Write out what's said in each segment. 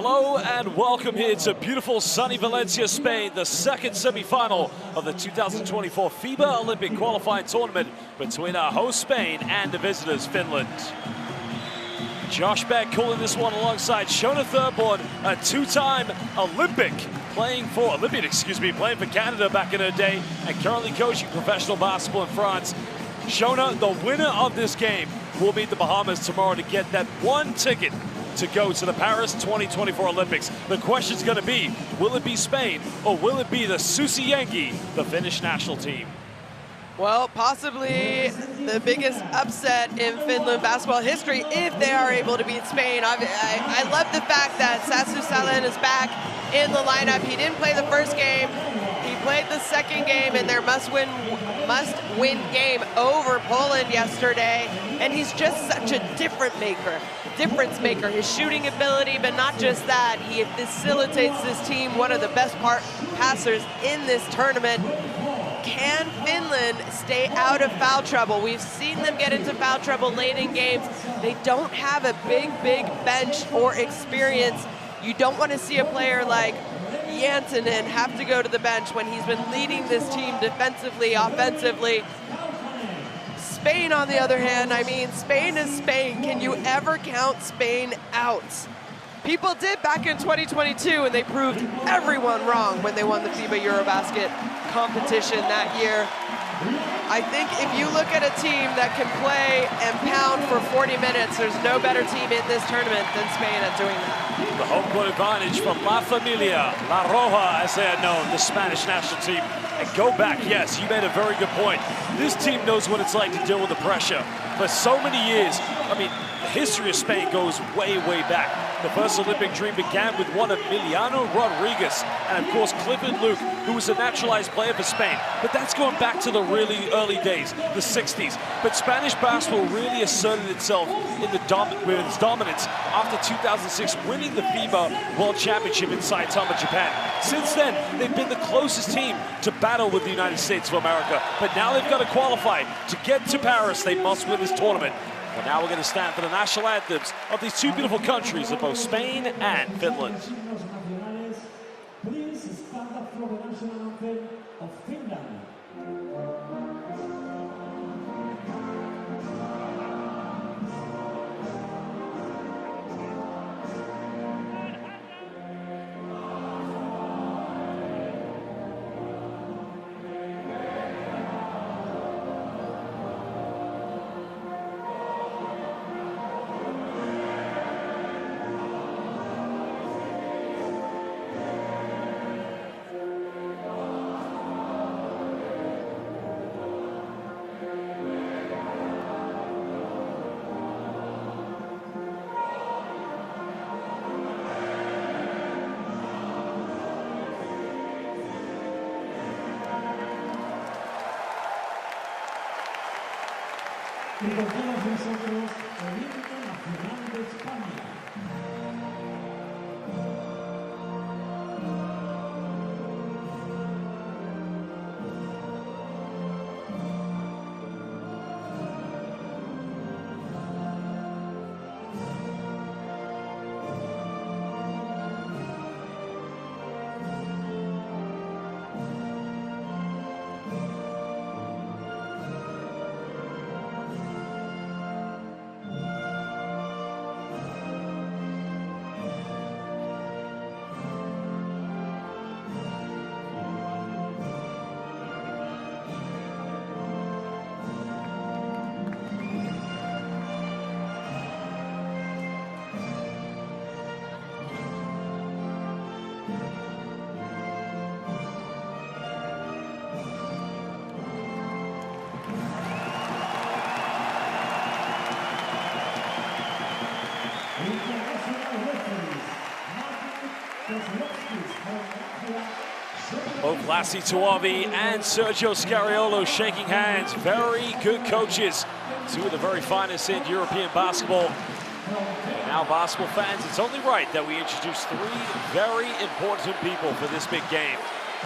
Hello and welcome here to beautiful sunny Valencia, Spain, the second semi-final of the 2024 FIBA Olympic qualifying tournament between our host Spain and the visitors Finland. Josh Beck calling this one alongside Shona Thurborn, a two-time Olympian, playing for Canada back in her day and currently coaching professional basketball in France. Shona, the winner of this game, will meet the Bahamas tomorrow to get that one ticket to go to the Paris 2024 Olympics. The question's going to be, will it be Spain or will it be the Susi Jengi, the Finnish national team? Well, possibly the biggest upset in Finland basketball history if they are able to beat Spain. I love the fact that Sasu Salen is back in the lineup. He didn't play the first game. He played the second game in their must-win game over Poland yesterday. And he's just such a difference maker. His shooting ability, but not just that. He facilitates this team, one of the best passers in this tournament. Can Finland stay out of foul trouble? We've seen them get into foul trouble late in games. They don't have a big bench or experience. You don't want to see a player like Janssinen have to go to the bench when he's been leading this team defensively, offensively. Spain, on the other hand, I mean, Spain is Spain. Can you ever count Spain out? People did back in 2022, and they proved everyone wrong when they won the FIBA Eurobasket competition that year. I think if you look at a team that can play and pound for 40 minutes, there's no better team in this tournament than Spain at doing that. The home court advantage from La Familia, La Roja, as they are known, the Spanish national team. And go back, yes, you made a very good point. This team knows what it's like to deal with the pressure. For so many years, I mean, the history of Spain goes way back. The first Olympic dream began with one of Emiliano Rodriguez and, of course, Clifford Luke, who was a naturalized player for Spain. But that's going back to the really early days, the 60s. But Spanish basketball really asserted itself in with its dominance after 2006, winning the FIBA World Championship in Saitama, Japan. Since then, they've been the closest team to battle with the United States of America. But now they've got to qualify. To get to Paris, they must win this tournament. And now we're going to stand for the national anthems of these two beautiful countries of both Spain and Finland. Please stand up for the national anthem of Finland. Y con todos nosotros, Olímpica Nacional de España. Both Lassi Tuavi and Sergio Scariolo shaking hands. Very good coaches. Two of the very finest in European basketball. And now, basketball fans, it's only right that we introduce three very important people for this big game.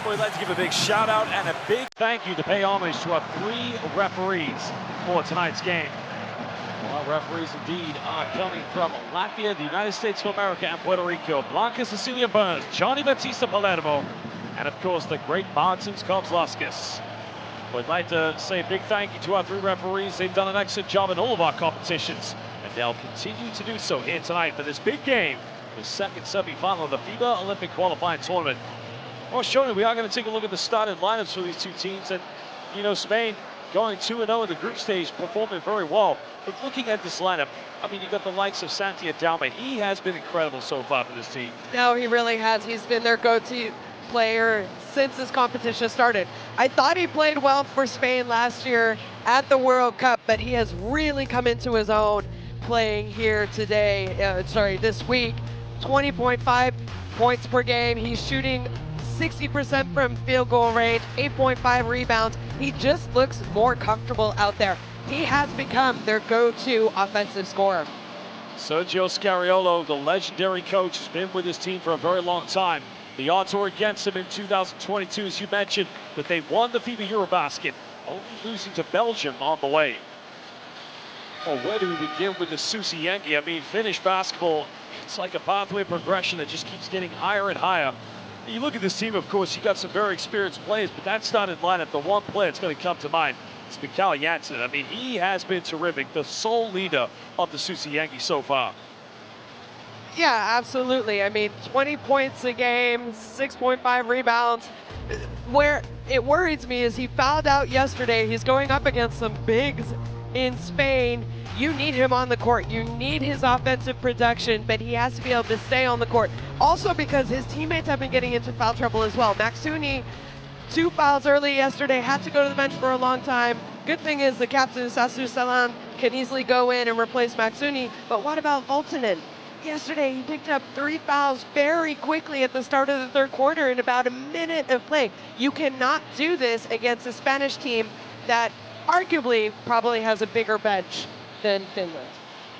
We'd like to give a big shout out and a big thank you to pay homage to our three referees for tonight's game. Well, referees indeed are coming from Latvia, the United States of America, and Puerto Rico. Blanca Cecilia Burns, Johnny Batista Palermo, and of course the great Martins Kozlowskis. We'd like to say a big thank you to our 3 referees. They've done an excellent job in all of our competitions, and they'll continue to do so here tonight for this big game, the second semi-final of the FIBA Olympic qualifying tournament. Well, surely we are going to take a look at the starting lineups for these 2 teams, and you know, Spain going 2-0 in the group stage, performing very well. But looking at this lineup, I mean, you've got the likes of Santi Adalma. He has been incredible so far for this team. No, he really has. He's been their go-to player since this competition started. I thought he played well for Spain last year at the World Cup, but he has really come into his own playing here today, this week. 20.5 points per game. He's shooting 60% from field goal range, 8.5 rebounds. He just looks more comfortable out there. He has become their go-to offensive scorer. Sergio Scariolo, the legendary coach, has been with his team for a very long time. The odds were against him in 2022, as you mentioned, but they won the FIBA Eurobasket, only losing to Belgium on the way. Well, where do we begin with the Susi Yengi? I mean, Finnish basketball, it's like a pathway progression that just keeps getting higher and higher. You look at this team, of course, you got some very experienced players, but that starting lineup, the one player that's going to come to mind is Mikael Janssen. I mean, he has been terrific, the sole leader of the Susi Yengi so far. Yeah, absolutely. I mean, 20 points a game, 6.5 rebounds. Where it worries me is he fouled out yesterday. He's going up against some bigs in Spain. You need him on the court. You need his offensive production, but he has to be able to stay on the court. Also because his teammates have been getting into foul trouble as well. Maxuni, 2 fouls early yesterday, had to go to the bench for a long time. Good thing is the captain, Sasu Salan, can easily go in and replace Maxuni. But what about Voltanen? Yesterday, he picked up 3 fouls very quickly at the start of the third quarter in about a minute of play. You cannot do this against a Spanish team that arguably probably has a bigger bench than Finland.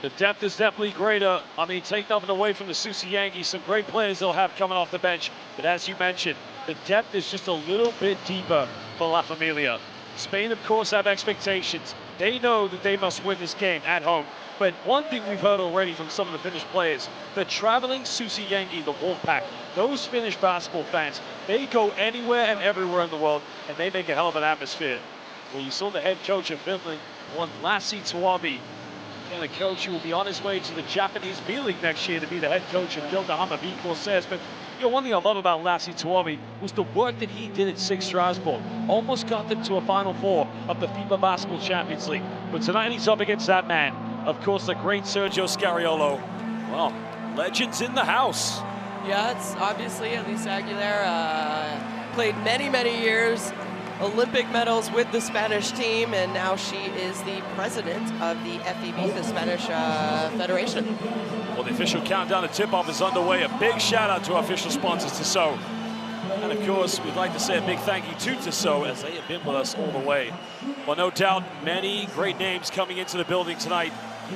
The depth is definitely greater. I mean, take nothing away from the Susi Yengi. Some great players they'll have coming off the bench. But as you mentioned, the depth is just a little bit deeper for La Familia. Spain, of course, have expectations. They know that they must win this game at home. But one thing we've heard already from some of the Finnish players, the traveling Susi Yengi, the Wolfpack, those Finnish basketball fans, they go anywhere and everywhere in the world, and they make a hell of an atmosphere. Well, you saw the head coach of Finland, one Lassi Tuomi, and the coach who will be on his way to the Japanese B-League next year to be the head coach of Lillehammer V4 But you know, one thing I love about Lassi Tuomi was the work that he did at SIG Strasbourg. Almost got them to a Final Four of the FIBA Basketball Champions League. But tonight he's up against that man. Of course, the great Sergio Scariolo. Well, legends in the house. Yeah, it's obviously Elisa Aguilera played many years, Olympic medals with the Spanish team, and now she is the president of the FIBA, the Spanish Federation. Well, the official countdown to tip-off is underway. A big shout-out to our official sponsors, Tissot. And of course, we'd like to say a big thank you to Tissot, as they have been with us all the way. Well, no doubt, many great names coming into the building tonight,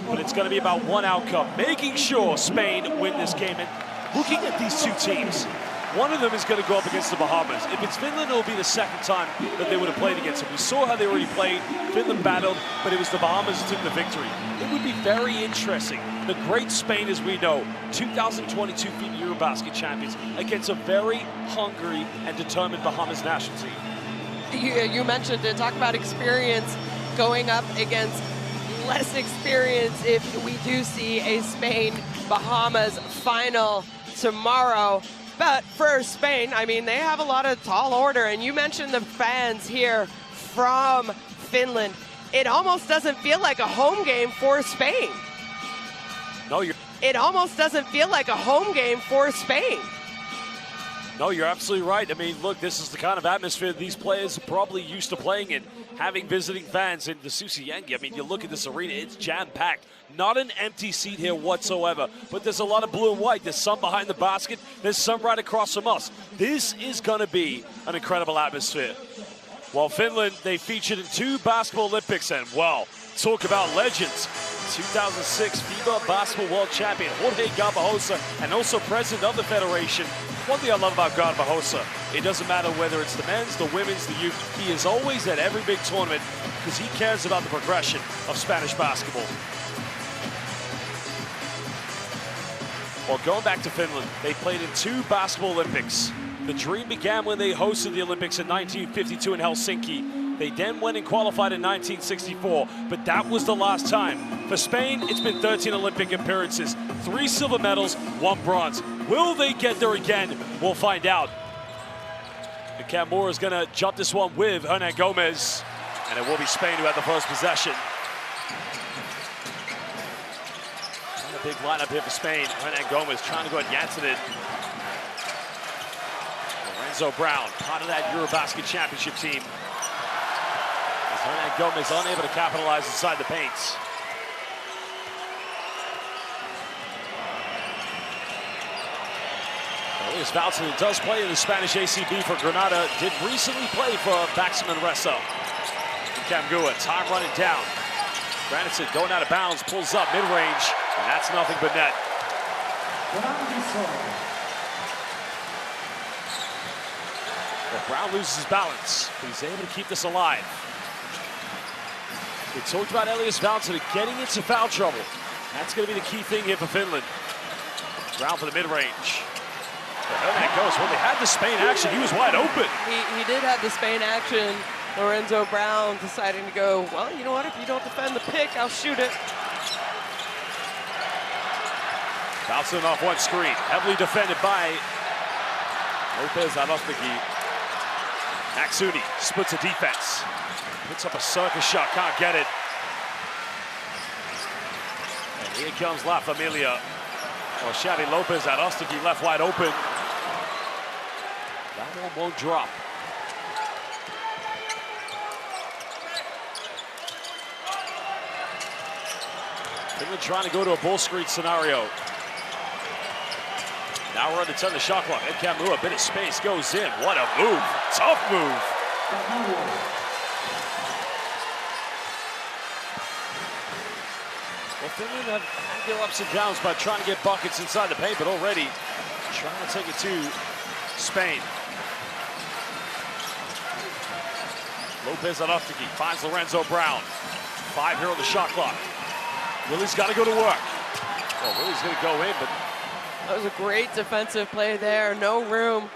but it's going to be about one outcome, making sure Spain win this game. And looking at these 2 teams, one of them is going to go up against the Bahamas. If it's Finland, it'll be the second time that they would have played against them. We saw how they already played. Finland battled, but it was the Bahamas who took the victory. It would be very interesting. The great Spain, as we know, 2022 FIBA Eurobasket champions, against a very hungry and determined Bahamas national team. You mentioned to talk about experience going up against less experience if we do see a Spain-Bahamas final tomorrow. But for Spain, I mean, they have a lot of tall order, and you mentioned the fans here from Finland. It almost doesn't feel like a home game for Spain. No, it almost doesn't feel like a home game for Spain. No, you're absolutely right. I mean, look, this is the kind of atmosphere these players are probably used to playing in, having visiting fans in the Susi Yengi. I mean, you look at this arena, it's jam-packed. Not an empty seat here whatsoever, but there's a lot of blue and white. There's some behind the basket. There's some right across from us. This is going to be an incredible atmosphere. Well, Finland, they featured in 2 basketball Olympics, and, well, talk about legends. 2006 FIBA Basketball World Champion Jorge Garbajosa, and also president of the federation. One thing I love about Garbajosa, it doesn't matter whether it's the men's, the women's, the youth, he is always at every big tournament because he cares about the progression of Spanish basketball. Well, going back to Finland, they played in 2 basketball Olympics. The dream began when they hosted the Olympics in 1952 in Helsinki. They then went and qualified in 1964, but that was the last time. For Spain, it's been 13 Olympic appearances, 3 silver medals, 1 bronze. Will they get there again? We'll find out. Camura is going to jump this one with Hernan Gomez, and it will be Spain who had the first possession. And a big lineup here for Spain. Hernan Gomez trying to go at Janssen. Lorenzo Brown, part of that Eurobasket championship team. As Hernan Gomez unable to capitalize inside the paints. Elias Valtsen does play in the Spanish ACB for Granada, did recently play for Baxter Manresa. Camgua, time running down. Granison going out of bounds, pulls up mid-range, and that's nothing but net. Well, Brown loses his balance, but he's able to keep this alive. We talked about Elias Valtsen getting into foul trouble. That's going to be the key thing here for Finland. Brown for the mid-range. Hernan goes, well, they had the Spain action. He was wide open. He did have the Spain action. Lorenzo Brown deciding to go, well, you know what? If you don't defend the pick, I'll shoot it. Bouncing off one screen. Heavily defended by Lopez Arostegui. Maxuni splits a defense. Puts up a circus shot, can't get it. And here comes La Familia. Well, Xavi Lopez Arostegui left wide open. That one won't drop. Finland trying to go to a bull screen scenario. Now we're under 10 the shot clock. Ed Camua, a bit of space, goes in. What a move. Tough move. Well, Finland have had their ups and downs by trying to get buckets inside the paint, but already trying to take it to Spain. Lopez Arostegui finds Lorenzo Brown. 5 here on the shot clock. Willie's got to go to work. Well, Willie's going to go in, but that was a great defensive play there. No room.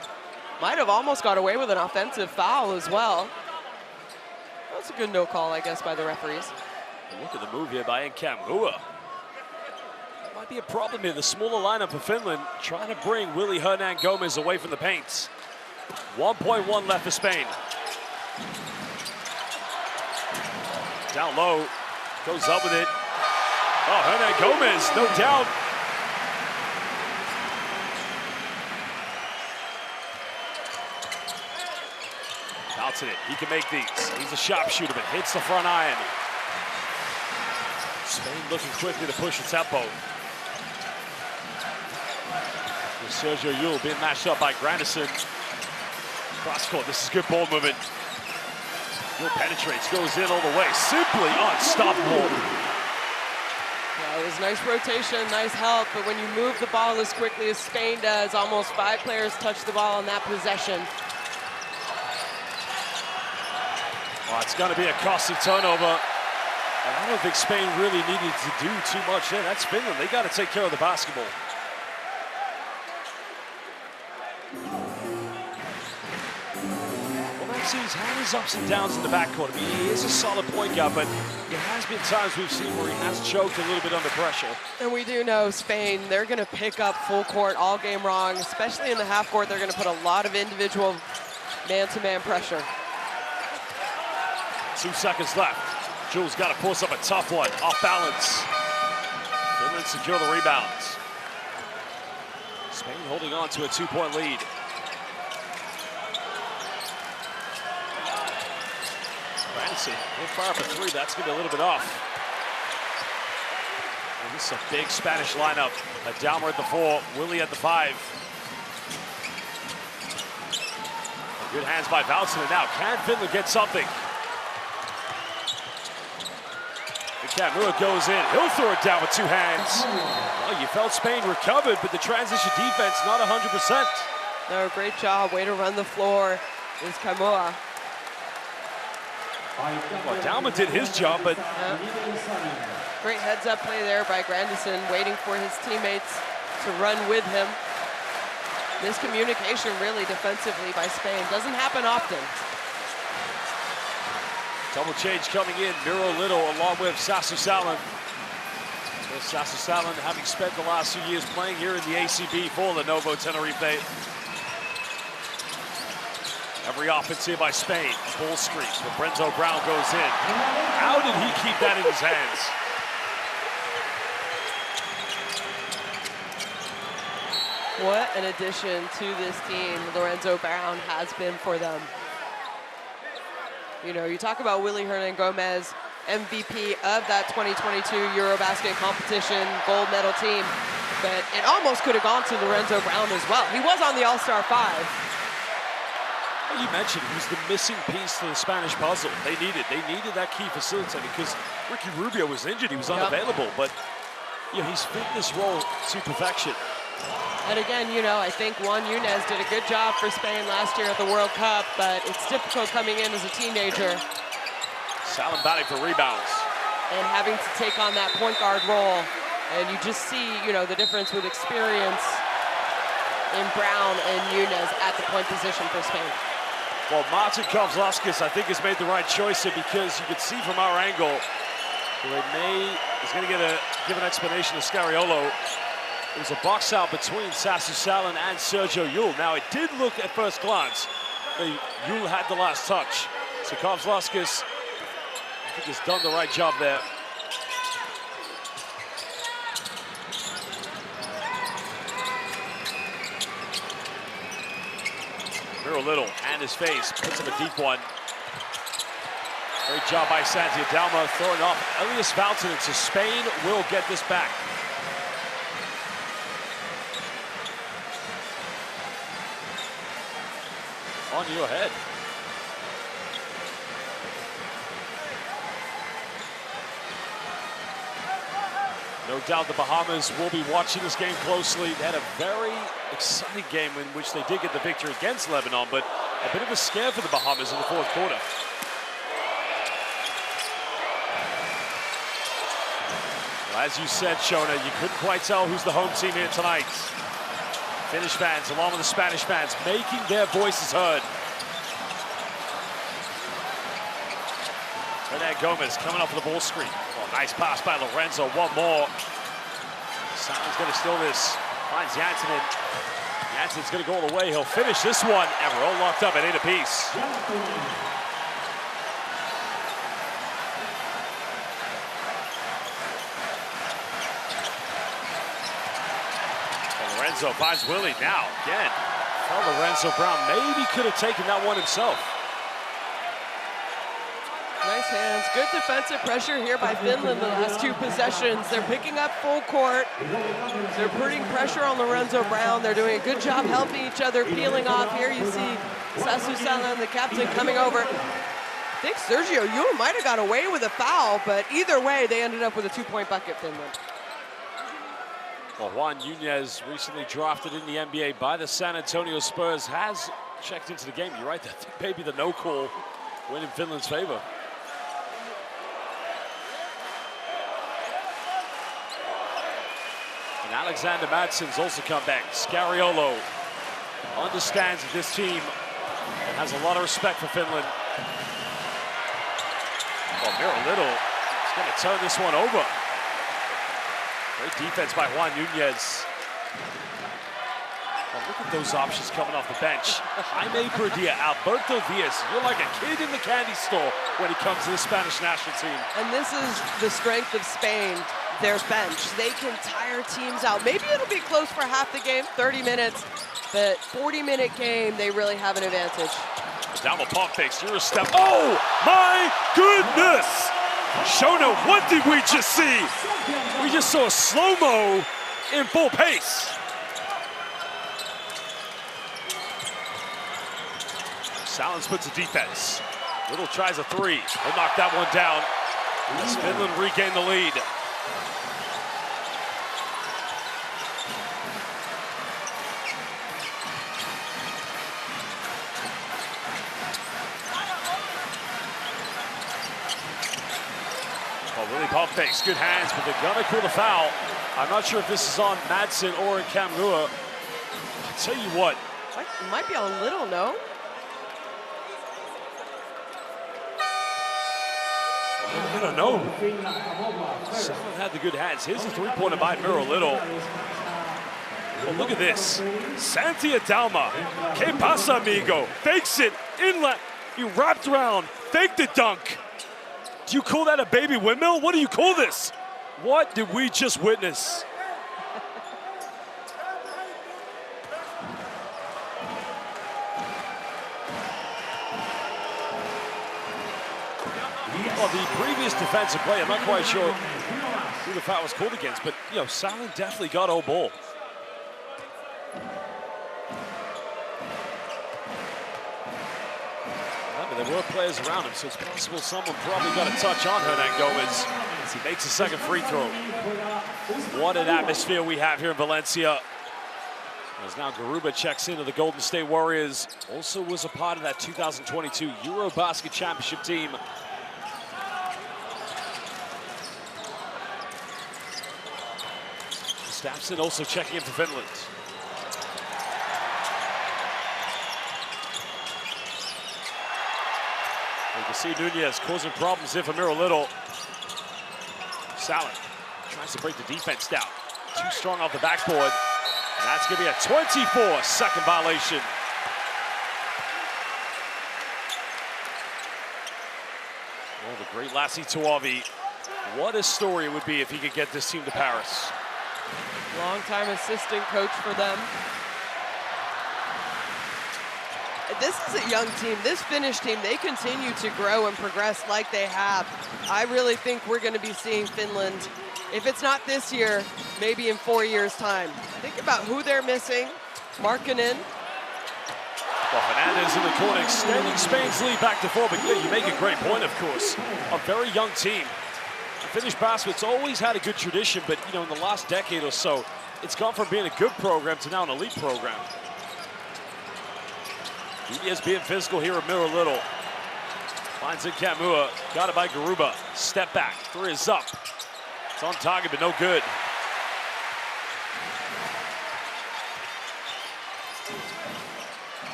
Might have almost got away with an offensive foul as well. That's a good no call, I guess, by the referees. And look at the move here by Camua. Might be a problem here. The smaller lineup for Finland trying to bring Willie Hernan Gomez away from the paints. 1.1 left for Spain. Down low, goes up with it. Oh, Hernan Gomez, no doubt. Bouncing it, he can make these. He's a sharpshooter, but hits the front iron. Spain looking quickly to push the tempo. With Sergio Yul being matched up by Grandison. Cross court, this is good ball movement. Yul penetrates, goes in all the way. Simply unstoppable. Yeah, it was nice rotation, nice help, but when you move the ball as quickly as Spain does, almost 5 players touch the ball in that possession. Well, it's going to be a costly turnover. And I don't think Spain really needed to do too much there. That's Finland. They got to take care of the basketball. Well, Maxi's had his ups and downs in the backcourt. I mean, he is a solid point guard, but there has been times we've seen where he has choked a little bit under pressure. And we do know Spain, they're going to pick up full court all game long, especially in the half court. They're going to put a lot of individual man-to-man pressure. 2 seconds left. Jules got to force up a tough one, off balance. Finland secure the rebounds. Spain holding on to a 2-point lead. Grandison will fire up a 3, that's going to be a little bit off. And this is a big Spanish lineup. Adalmer at the 4, Willie at the 5. Good hands by Valtsen, and now can Finland get something? Camura goes in, he'll throw it down with 2 hands. Well, you felt Spain recovered, but the transition defense not 100%. No, great job, way to run the floor is Camura. Well, Dalma did his job, but Great heads-up play there by Grandison, waiting for his teammates to run with him. Miscommunication really defensively by Spain. Doesn't happen often. Double change coming in. Miro Little along with Sasu Salin. So Sasu Salin having spent the last 2 years playing here in the ACB for the Novo Tenerife. Every offense here by Spain. Ball screen. Lorenzo Brown goes in. How did he keep that in his hands? What an addition to this team Lorenzo Brown has been for them. You know, you talk about Willy Hernan-Gomez, MVP of that 2022 Eurobasket competition, gold medal team, but it almost could have gone to Lorenzo Brown as well. He was on the All-Star 5. You mentioned he was the missing piece to the Spanish puzzle. They needed that key facilitator because Ricky Rubio was injured. He was unavailable, but yeah, he's fit this role to perfection. And again, you know, I think Juan Yunez did a good job for Spain last year at the World Cup, but it's difficult coming in as a teenager. Salin batting for rebounds. And having to take on that point guard role. And you just see, you know, the difference with experience in Brown and Yunez at the point position for Spain. Well, Martin Kovlaskis, I think, has made the right choice here because you could see from our angle, he's going to give an explanation to Scariolo. It was a box out between Sasu Salin and Sergio Yul. Now, it did look at first glance that Yul had the last touch. So Kovlaskis, I think, has done the right job there. Miro Little, hand his face, puts him a deep one. Great job by Santi Adalma throwing off Elias Valtonen, so Spain will get this back. On your head. No doubt the Bahamas will be watching this game closely. They had a very exciting game in which they did get the victory against Lebanon, but a bit of a scare for the Bahamas in the fourth quarter. Well, as you said, Shona, you couldn't quite tell who's the home team here tonight. Finnish fans, along with the Spanish fans, making their voices heard. Hernan-Gomez coming up with the ball screen. Oh, nice pass by Lorenzo, one more. Salin's gonna steal this. Finds Janssenen. Janssen's gonna go all the way. He'll finish this one, and we're all locked up at 8 apiece. Lorenzo finds Willie now, again. Well, Lorenzo Brown maybe could have taken that one himself. Nice hands, good defensive pressure here by Finland the last 2 possessions. They're picking up full court. They're putting pressure on Lorenzo Brown. They're doing a good job helping each other, peeling off. Here you see Sasu Salin, the captain, coming over. I think Sergio Yul might have got away with a foul, but either way, they ended up with a 2-point bucket, Finland. Well, Juan Yunez, recently drafted in the NBA by the San Antonio Spurs, has checked into the game. You're right, I think maybe the no call went in Finland's favor. And Alexander Madsen's also come back. Scariolo understands that this team has a lot of respect for Finland. Well, Miro Little is going to turn this one over. Great defense by Juan Yunez. Well, look at those options coming off the bench. Jaime Perdia, Alberto Diaz. You're like a kid in the candy store when it comes to the Spanish national team. And this is the strength of Spain, their bench. They can tire teams out. Maybe it'll be close for half the game, 30 minutes, but 40-minute game, they really have an advantage. Down the pump fakes, you're a step. Oh, my goodness! Shona, what did we just see? We just saw a slow-mo in full pace. Salins puts a defense. Little tries a 3. He'll knock that one down as Finland regain the lead. Well, Willie pump fakes, good hands, but they're gonna call the foul. I'm not sure if this is on Madsen or in Kamrua. I'll tell you what. It might be a little, no? I don't know. Someone had the good hands. Here's a three-pointer by Miro Little. Oh, look at this. Santia Dalma. Que pasa, amigo? Fakes it. Inlet. He wrapped around. Faked the dunk. Do you call that a baby windmill? What do you call this? What did we just witness? Well, the previous defensive play, I'm not quite sure who the foul was called against, but, you know, Salin definitely got old ball. There were players around him, so it's possible someone probably got a touch on Hernan Gomez as he makes a second free throw. What an atmosphere we have here in Valencia. As now Garuba checks into the Golden State Warriors. Also was a part of that 2022 Eurobasket Championship team. Stapson also checking in for Finland. You can see Nunez causing problems here for Miro Little. Salin tries to break the defense down. Too strong off the backboard. And that's going to be a 24-second violation. Oh, the great Lassie Tuavi. What a story it would be if he could get this team to Paris. Long-time assistant coach for them. This is a young team. This Finnish team, they continue to grow and progress like they have. I really think we're going to be seeing Finland, if it's not this year, maybe in 4 years' time. Think about who they're missing. Markkanen. Well, Fernandez in the corner, extending Spain's lead back to 4. But yeah, you make a great point, of course. A very young team. Finnish basketball's always had a good tradition, but you know, in the last decade or so, it's gone from being a good program to now an elite program. Nunez being physical here with Miro Little. Finds it Kamua, got it by Garuba. Step back, three is up. It's on target, but no good.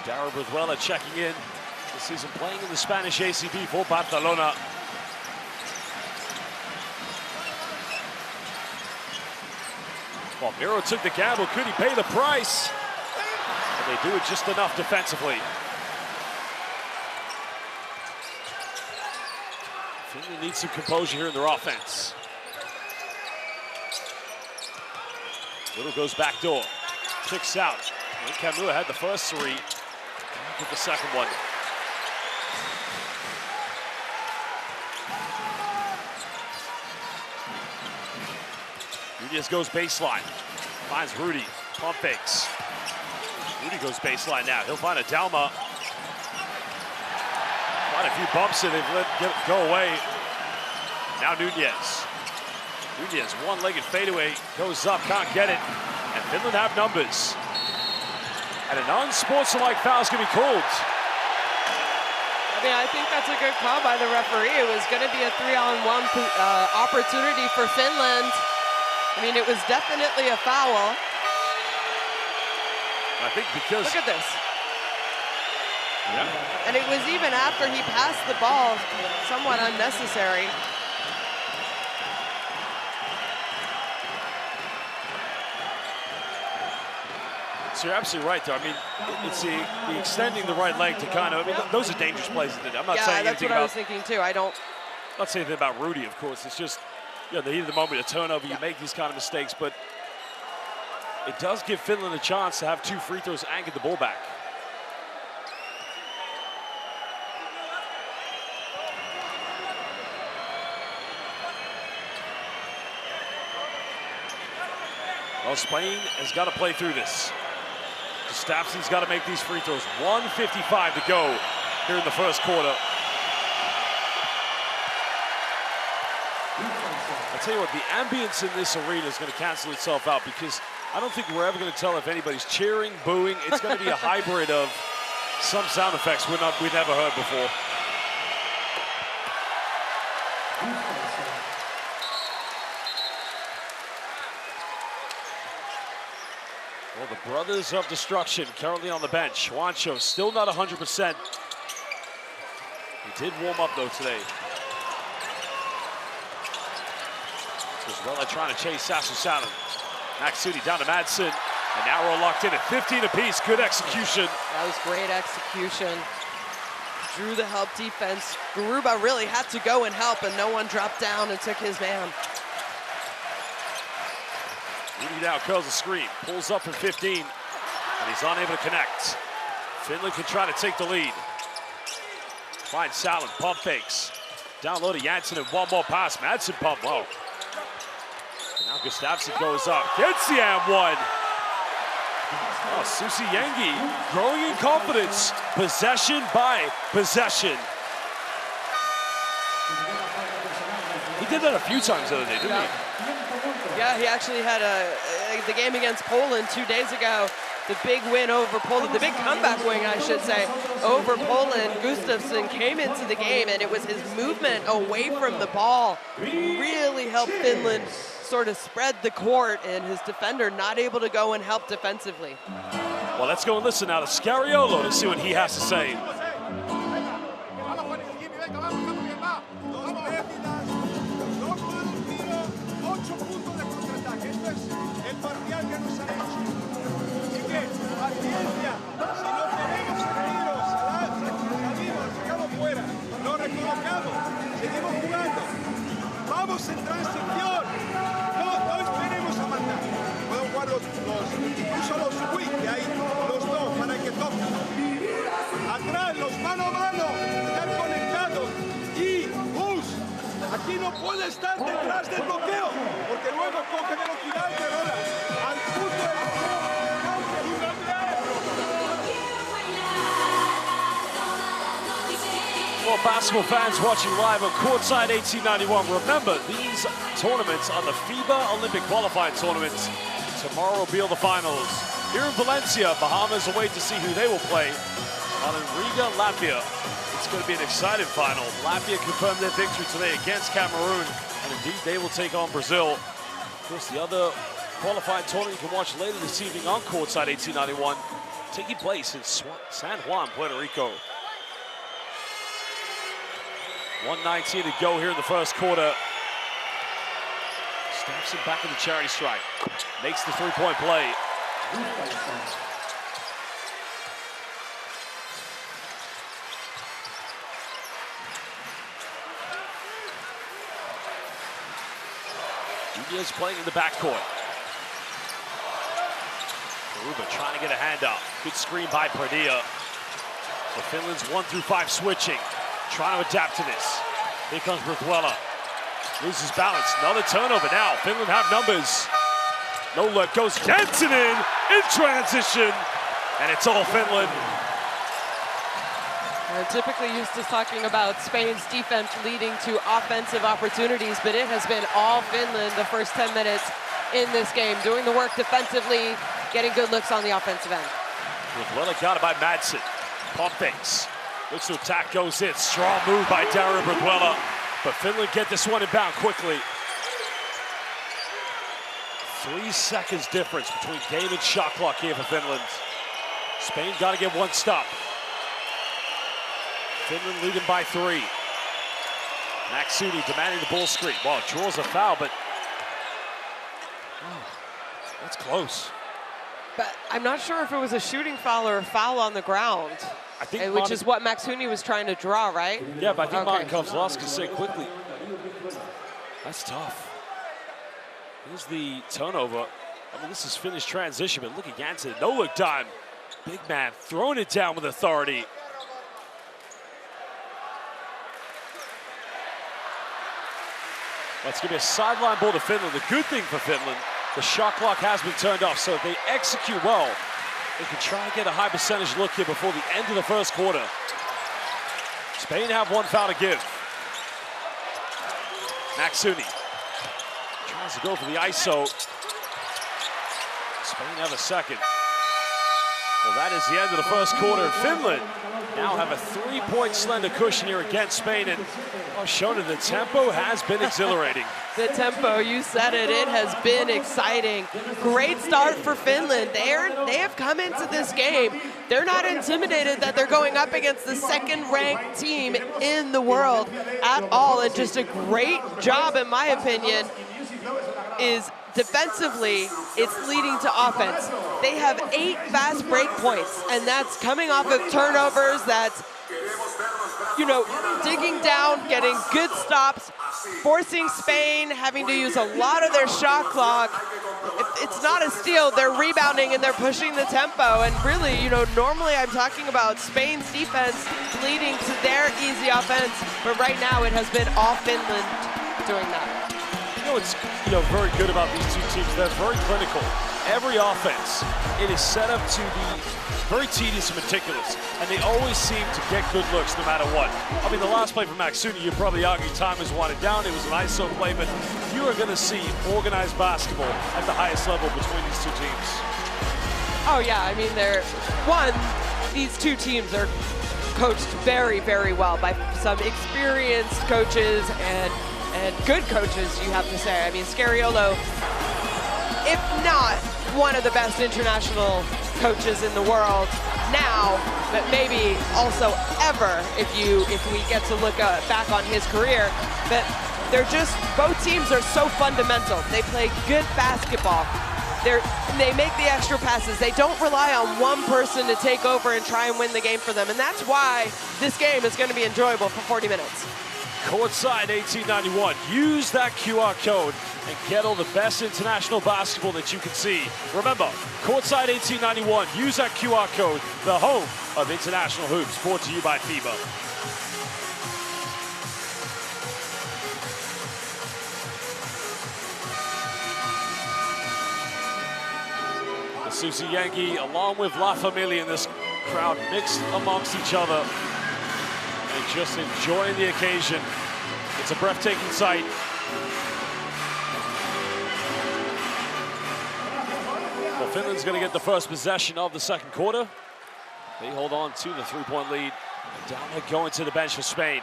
Darryl Brazuela checking in. This season playing in the Spanish ACB for Barcelona. Well, Miro took the gamble. Could he pay the price? And they do it just enough defensively. Finland needs some composure here in their offense. Little goes back door. Kicks out. And Kamua had the first three. With the second one. Nunez goes baseline. Finds Rudy. Pump fakes. Rudy goes baseline now. He'll find a Dalma. Quite a few bumps that they've let go away. Now Nunez. Nunez, one-legged fadeaway. Goes up, can't get it. And Finland have numbers. And an unsportsmanlike foul is going to be called. I mean, I think that's a good call by the referee. It was going to be a 3-on-1 opportunity for Finland. I mean, it was definitely a foul. I think because... Look at this. Yeah. And it was even after he passed the ball, somewhat unnecessary. So you're absolutely right, though. I mean, it's the extending the right leg to kind of... I mean, those are dangerous plays. I'm not saying anything about... Yeah, that's what I was thinking, too. I'm not saying anything about Rudy, of course. It's just, you know, the heat of the moment, a turnover, you make these kind of mistakes, but it does give Finland a chance to have 2 free throws and get the ball back. Well, Spain has got to play through this. Stapson's got to make these free throws. 1:55 to go here in the first quarter. I'll tell you what, the ambience in this arena is going to cancel itself out because I don't think we're ever going to tell if anybody's cheering, booing. It's going to be a hybrid of some sound effects we've never heard before. Well, the Brothers of Destruction currently on the bench. Juancho still not 100%. He did warm up though today. Well, trying to chase Sasu Salin. Maxudi down to Madsen. And now we're locked in at 15 apiece. Good execution. That was great execution. Drew the help defense. Garuba really had to go and help, and no one dropped down and took his man. Rudy now curls the screen, pulls up from 15, and he's unable to connect. Finland can try to take the lead. Finds Salin, pump fakes. Down low to Janssen and one more pass. Madsen pump low. And now Gustafsson goes up, gets the and one. Oh, Susi Yengi growing in confidence. Possession by possession. He did that a few times the other day, didn't he? Yeah, he actually had the game against Poland 2 days ago. The big win over Poland, the big comeback win, I should say, over Poland. Gustafsson came into the game, and it was his movement away from the ball really helped Finland sort of spread the court, and his defender not able to go and help defensively. Well, let's go and listen now to Scariolo to see what he has to say. Vamos en transición, no esperemos a matar. Puedo jugar incluso los quick de ahí, los dos, para que toquen. Atrás, los mano a mano, estar conectados. Y Bus, aquí no puede estar detrás del bloqueo, porque luego coge velocidad y rola al punto del Well, basketball fans watching live on Courtside 1891, remember these tournaments are the FIBA Olympic qualifying tournaments. Tomorrow will be the finals. Here in Valencia, Bahamas await to see who they will play. While in Riga, Latvia, it's going to be an exciting final. Latvia confirmed their victory today against Cameroon, and indeed they will take on Brazil. Of course, the other qualifying tournament you can watch later this evening on Courtside 1891, taking place in San Juan, Puerto Rico. 1:19 to go here in the first quarter. Snaps it back in the charity stripe. Makes the three-point play. Nunez playing in the backcourt. Garuba trying to get a hand up. Good screen by Perdia. The Finland's 1 through 5 switching. Trying to adapt to this. Here comes Bruthuela. Loses balance. Another turnover now. Finland have numbers. No look. Goes Janssen in transition. And it's all Finland. We're typically used to talking about Spain's defense leading to offensive opportunities, but it has been all Finland the first 10 minutes in this game. Doing the work defensively, getting good looks on the offensive end. Bruthuela got it by Madsen. Pump fakes. Looks to attack, goes in. Strong move by Dario Bruthuela. But Finland get this one inbound quickly. 3 seconds difference between game and shot clock here for Finland. Spain got to get one stop. Finland leading by 3. Maxudi demanding the ball screen. Well, it draws a foul, but that's close. But I'm not sure if it was a shooting foul or a foul on the ground. I think which is what Maxuni was trying to draw, right? Yeah, but I think Martin Kovzlowski said quickly. That's tough. Here's the turnover. I mean, this is Finnish transition, but look at Janssen. No look time. Big man throwing it down with authority. Let's give me a sideline ball to Finland. The good thing for Finland, the shot clock has been turned off, so if they execute well, they can try to get a high percentage look here before the end of the first quarter. Spain have one foul to give. Maxuni tries to go for the ISO. Spain have a second. Well, that is the end of the first quarter. Finland now have a 3-point slender cushion here against Spain. And Shona, the tempo has been exhilarating. The tempo, you said it, it has been exciting. Great start for Finland. They have come into this game. They're not intimidated that they're going up against the second-ranked team in the world at all. And just a great job, in my opinion, is defensively, it's leading to offense. They have 8 fast break points, and that's coming off of turnovers. That's, you know, digging down, getting good stops, forcing Spain, having to use a lot of their shot clock. If it's not a steal, they're rebounding and they're pushing the tempo. And really, you know, normally I'm talking about Spain's defense leading to their easy offense, but right now it has been all Finland doing that. You know what's very good about these two teams? They're very clinical. Every offense, it is set up to be very tedious and meticulous, and they always seem to get good looks no matter what. I mean, the last play from Maksuni, you'd probably argue time is winding down. It was an ISO play, but you are going to see organized basketball at the highest level between these two teams. Oh yeah, I mean, these two teams are coached very, very well by some experienced coaches and good coaches, you have to say. I mean, Scariolo, if not one of the best international coaches in the world now, but maybe also ever if we get to look back on his career. But both teams are so fundamental. They play good basketball. They make the extra passes. They don't rely on one person to take over and try and win the game for them. And that's why this game is going to be enjoyable for 40 minutes. Courtside 1891, use that QR code and get all the best international basketball that you can see. Remember, Courtside 1891, use that QR code, the home of international hoops, brought to you by FIBA. The Susie Yankee, along with La Familia in this crowd, mixed amongst each other. And just enjoying the occasion. It's a breathtaking sight. Well, Finland's going to get the first possession of the second quarter. They hold on to the 3-point lead. Down they go into the bench for Spain.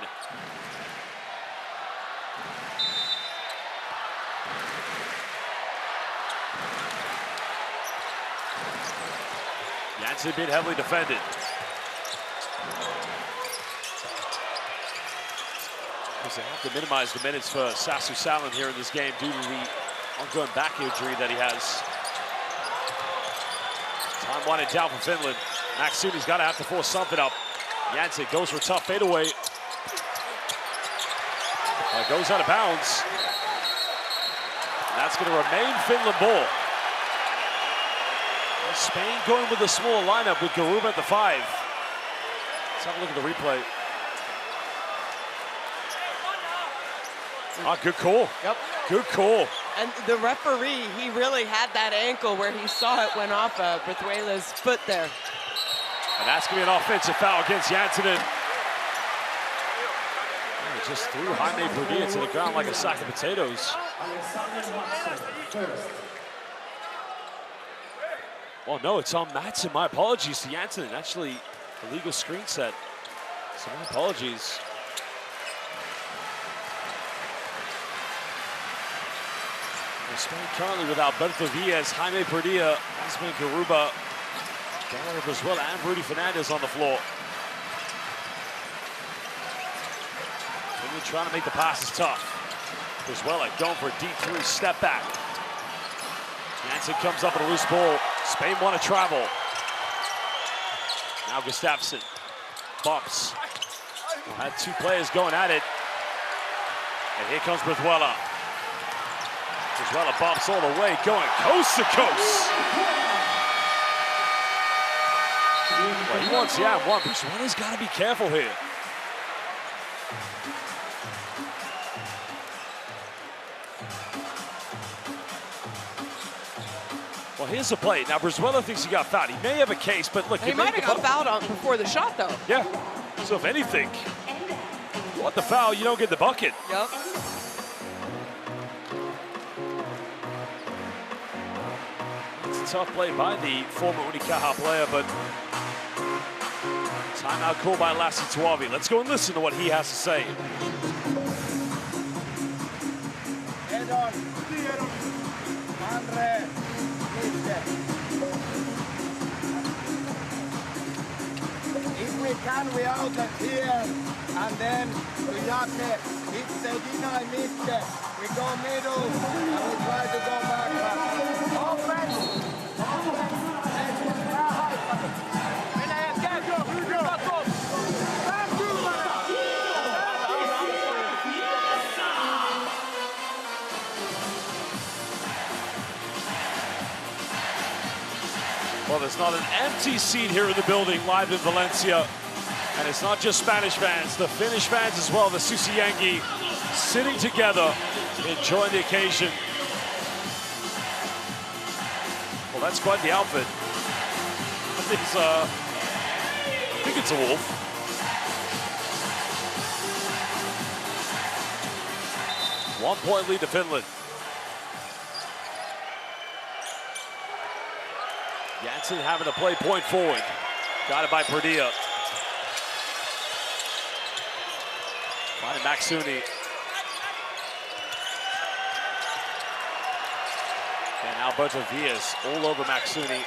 Janssen being heavily defended. They have to minimize the minutes for Sasu Salin here in this game due to the ongoing back injury that he has. Time winding down for Finland. Maksuni's got to have to force something up. Janssen goes for a tough fadeaway. Goes out of bounds. And that's going to remain Finland ball. And Spain going with a small lineup with Garuba at the 5. Let's have a look at the replay. Oh, good call. Yep. Good call. And the referee, he really had that ankle where he saw it went off Bertuela's foot there. And that's going to be an offensive foul against Janssen. He just threw Jaime Berdia to the ground like a sack of potatoes. Oh, no, it's on Matson. My apologies to Janssen. Actually, illegal screen set. So my apologies. Spain currently without Berto Villas, Jaime Berdia, Asman Garuba, Gallagher Brizuela, and Rudy Fernandez on the floor. Finland trying to make the passes tough. Brizuela going for a deep 3 step back. Janssen comes up with a loose ball. Spain want to travel. Now Gustafsson bumps. Had 2 players going at it. And here comes Brizuela. Brizuela bumps all the way, going coast to coast. Well, he wants the and one. Brizuela's got to be careful here. Well, here's the play. Now, Brizuela thinks he got fouled. He may have a case, but look. He might have got fouled on before the shot, though. Yeah. So if anything, you want the foul, you don't get the bucket. Yep. It's a tough play by the former Unicaja player, but Timeout call by Lassi Tuavi. Let's go and listen to what he has to say. Head on. Andre. If we can, we out at here. And then to Jake. It's a deny mistake. We go middle and we try to go back. Offense. Well, there's not an empty seat here in the building live in Valencia. And it's not just Spanish fans, the Finnish fans as well, the Susijengi, sitting together, enjoying the occasion. Well, that's quite the outfit. I think it's a wolf. One-point lead to Finland. Janssen having to play point forward. Got it by Perdia. Finding Maxuni. And Alberto Villas all over Maxuni.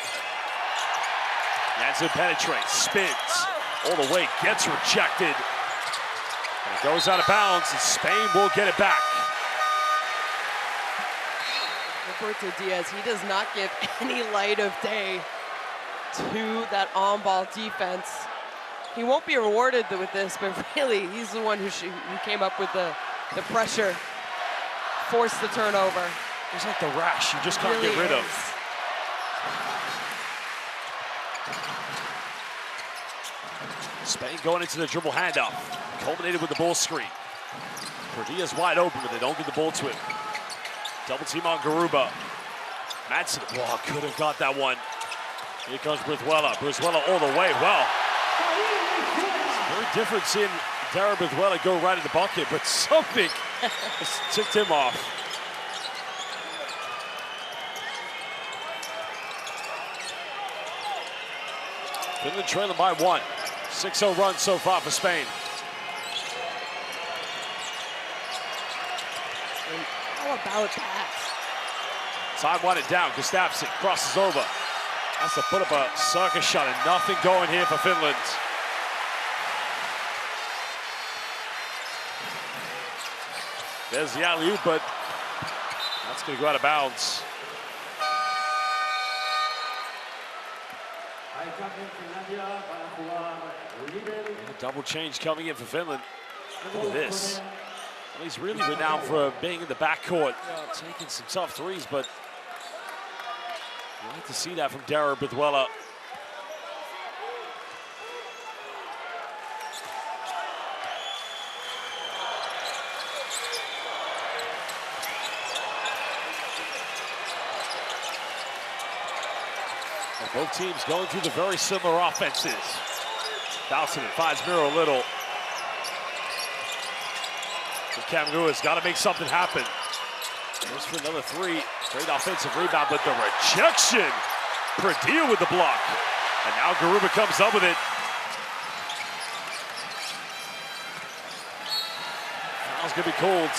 Janssen penetrates, spins all the way, gets rejected. And it goes out of bounds, and Spain will get it back. Roberto Diaz, he does not give any light of day to that on-ball defense. He won't be rewarded with this, but really, he's the one who came up with the pressure, forced the turnover. It's like the rash you just can't get rid of. Spain going into the dribble handoff, culminated with the ball screen. Perdia's wide open, but they don't get the ball to him. Double team on Garuba. Madsen, oh, could have got that one. Here comes Brizuela. Brizuela all the way. Well, it's very different seeing Dara Brizuela go right in the bucket, but something has ticked him off. Finland trailing by 1. 6-0 run so far for Spain. How about that? Time wanted down. Gustafsson crosses over. Has to put up a circus shot and nothing going here for Finland. There's the alley-oop, but that's going to go out of bounds. A double change coming in for Finland. Look at this. Well, he's really renowned for being in the backcourt, taking some tough threes, but you like to see that from Dara Brizuela. Well, both teams going through the very similar offenses. Dawson finds Miro Little. Cameroon has got to make something happen. Goes for another 3. Great offensive rebound, but the rejection. Perdia with the block. And now Garuba comes up with it. Foul's going to be called.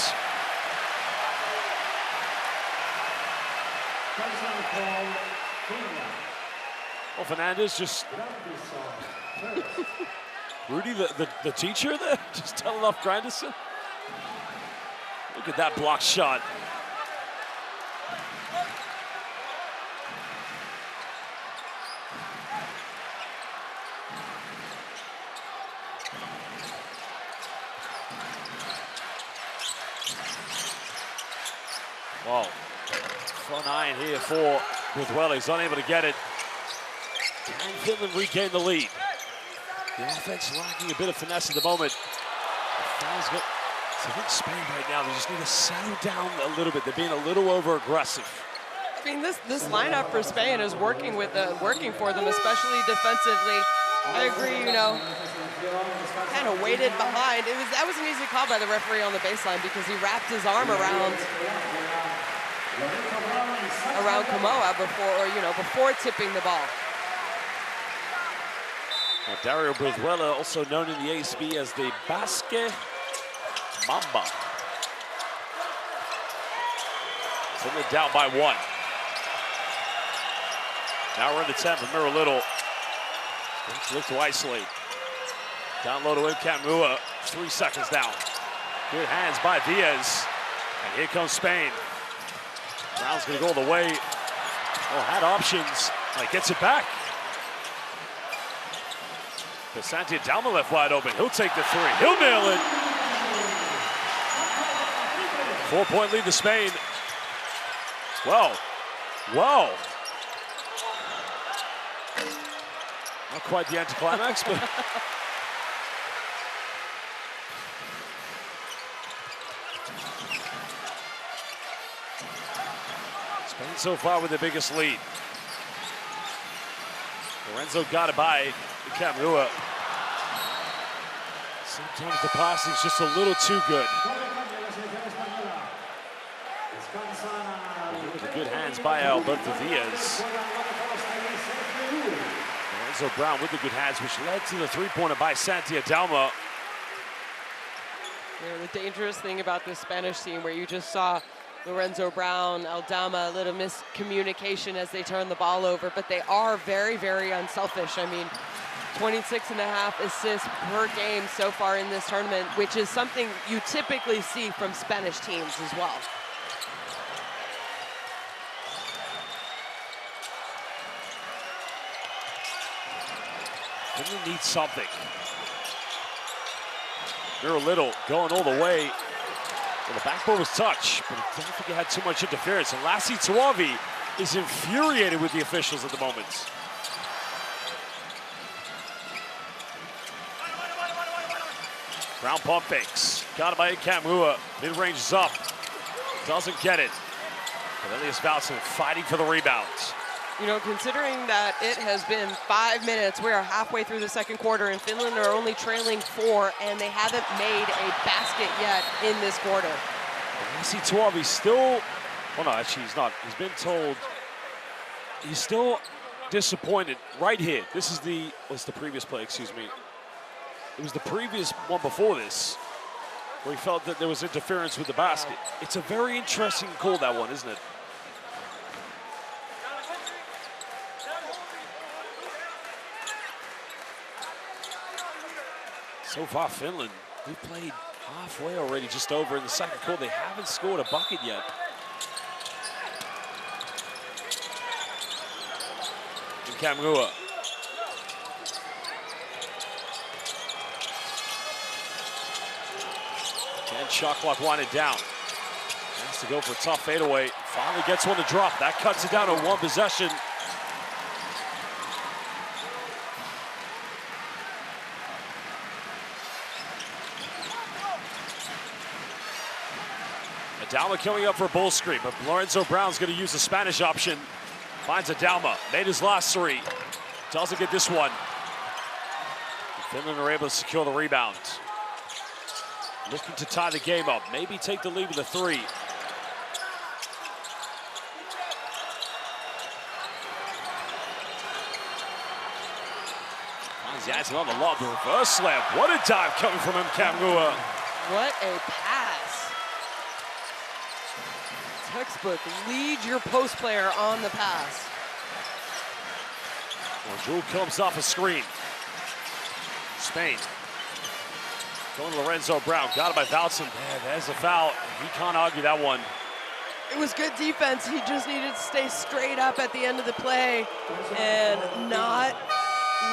Well, Fernandez just... Rudy, the teacher there, just telling off Granderson. Look at that block shot. Wow. Front iron here for Brizuela. He's unable to get it. Can Finland regain the lead? The offense lacking a bit of finesse at the moment. Foul's good. I think Spain right now, they just need to settle down a little bit. They're being a little over-aggressive. I mean, this lineup for Spain is working for them, especially defensively. I agree, you know, kind of waited behind. That was an easy call by the referee on the baseline because he wrapped his arm around Kamoa before tipping the ball. Now, Dario Brizuela, also known in the ASB as the Basque Mamba. Finland down by 1. Now we're in the 10th, Mira Little. Let's look to isolate. Down low to Kamua, 3 seconds down. Good hands by Diaz. And here comes Spain. Brown's gonna go all the way. Oh, had options. Gets it back. But Santi Dalma left wide open. He'll take the 3. He'll nail it. 4-point lead to Spain. Well. Not quite the anticlimax, but. Spain so far with the biggest lead. Lorenzo got it by Kamua. Sometimes the passing's just a little too good. The good hands by Alberto Diaz. Lorenzo Brown with the good hands, which led to the 3-pointer by Santi Dalma. The dangerous thing about this Spanish team, where you just saw Lorenzo Brown, Aldama, a little miscommunication as they turn the ball over, but they are very, very unselfish. I mean, 26.5 assists per game so far in this tournament, which is something you typically see from Spanish teams as well. Finland needs something. Mira Little going all the way. Well, the backboard was touched, but I don't think it had too much interference. And Lassi Tuovi is infuriated with the officials at the moment. Brown pump fakes. Got it by Kamua. Mid-range is up. Doesn't get it. But Elias Valsen fighting for the rebound. You know, considering that it has been 5 minutes, we are halfway through the second quarter, and Finland are only trailing 4, and they haven't made a basket yet in this quarter. Lassi Tuovi still, well, no, actually he's not. He's been told he's still disappointed right here. This is the, what's the previous play, excuse me. It was the previous one before this, where he felt that there was interference with the basket. It's a very interesting call, that one, isn't it? So far, Finland, we've played halfway already, just over in the second quarter. They haven't scored a bucket yet. And Kamua. Again, shot clock winding down. Has to go for a tough fadeaway. Finally gets one to drop. That cuts it down to 1 possession. Adalma coming up for a bull screen, but Lorenzo Brown's going to use the Spanish option. Finds Adalma, made his last 3. Doesn't get this one. Finland are able to secure the rebound. Looking to tie the game up, maybe take the lead with a 3. Finds Jansen on the lob, the reverse slam. What a dive coming from him, Kamua. What a pass. Textbook, lead your post player on the pass. Well, Drew comes off a screen. Spain. Going to Lorenzo Brown, got it by Valsen. There's a foul, he can't argue that one. It was good defense, he just needed to stay straight up at the end of the play and not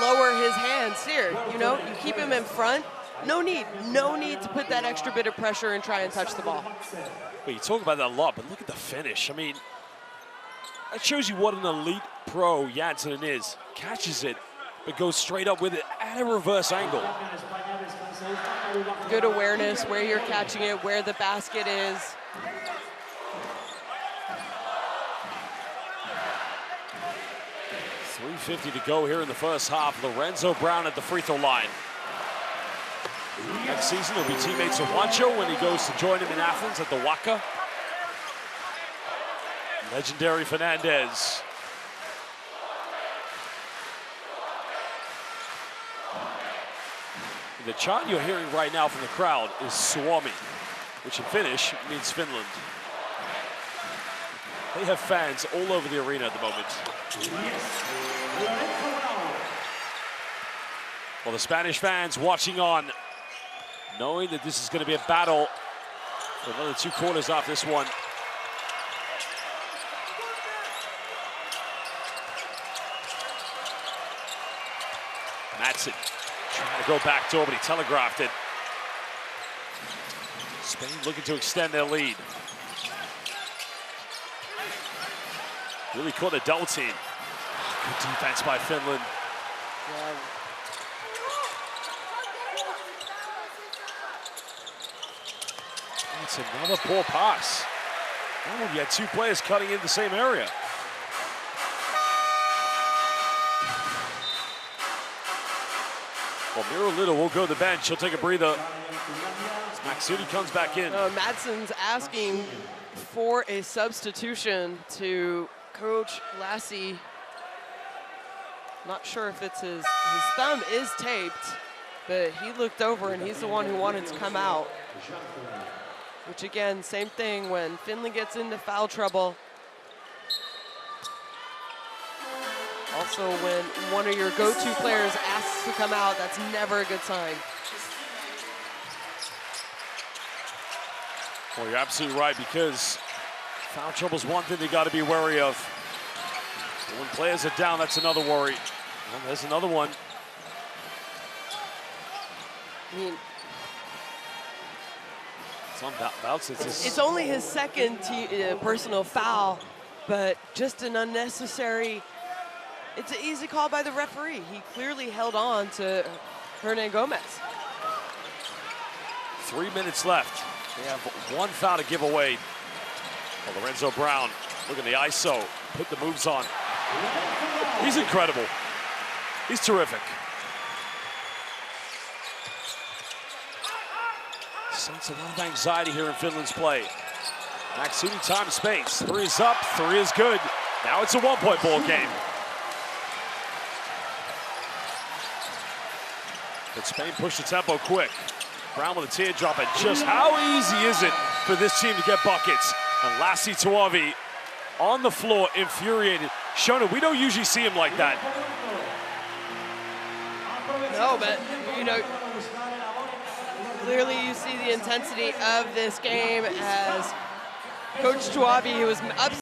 lower his hands here. You know, you keep him in front, no need to put that extra bit of pressure and try and touch the ball. But you talk about that a lot, but look at the finish. I mean, that shows you what an elite pro Jansen is. Catches it, but goes straight up with it at a reverse angle. Good awareness where you're catching it, where the basket is. .350 to go here in the first half. Lorenzo Brown at the free throw line. Next season, he'll be teammates with Juancho when he goes to join him in Athens at the Waka. Legendary Fernandez. The chant you're hearing right now from the crowd is Suomi, which in Finnish means Finland. They have fans all over the arena at the moment. Well, the Spanish fans watching on, knowing that this is going to be a battle for another 2 quarters off this one. Madsen trying to go backdoor, but he telegraphed it. Spain looking to extend their lead. Really caught a double team. Good defense by Finland. Yeah. It's another poor pass. Oh, you had 2 players cutting in the same area. Well, Miro Little will go to the bench. He'll take a breather. Maxudi comes back in. Madsen's asking for a substitution to Coach Lassie. Not sure if it's his thumb is taped, but he looked over and he's the one who wanted to come out. Which again, same thing when Finland gets into foul trouble. Also, when one of your go-to players asks to come out, that's never a good sign. Well, you're absolutely right, because foul trouble is one thing they got to be wary of. But when players are down, that's another worry. Well, there's another one. I mean, it's on bounce. it's only his second personal foul, but just an unnecessary. It's an easy call by the referee. He clearly held on to Hernan Gomez. 3 minutes left. They have 1 foul to give away. Well, Lorenzo Brown, look at the ISO, put the moves on. He's incredible. He's terrific. Sense a lot of anxiety here in Finland's play. Maxudi, time and space. 3 is up, 3 is good. Now it's a 1-point ball game. But Spain pushed the tempo quick. Brown with a teardrop, and just how easy is it for this team to get buckets? And Lassi Tuovi on the floor, infuriated. Shona, we don't usually see him like that. No, but, you know, clearly you see the intensity of this game as Coach Tuovi, who was up.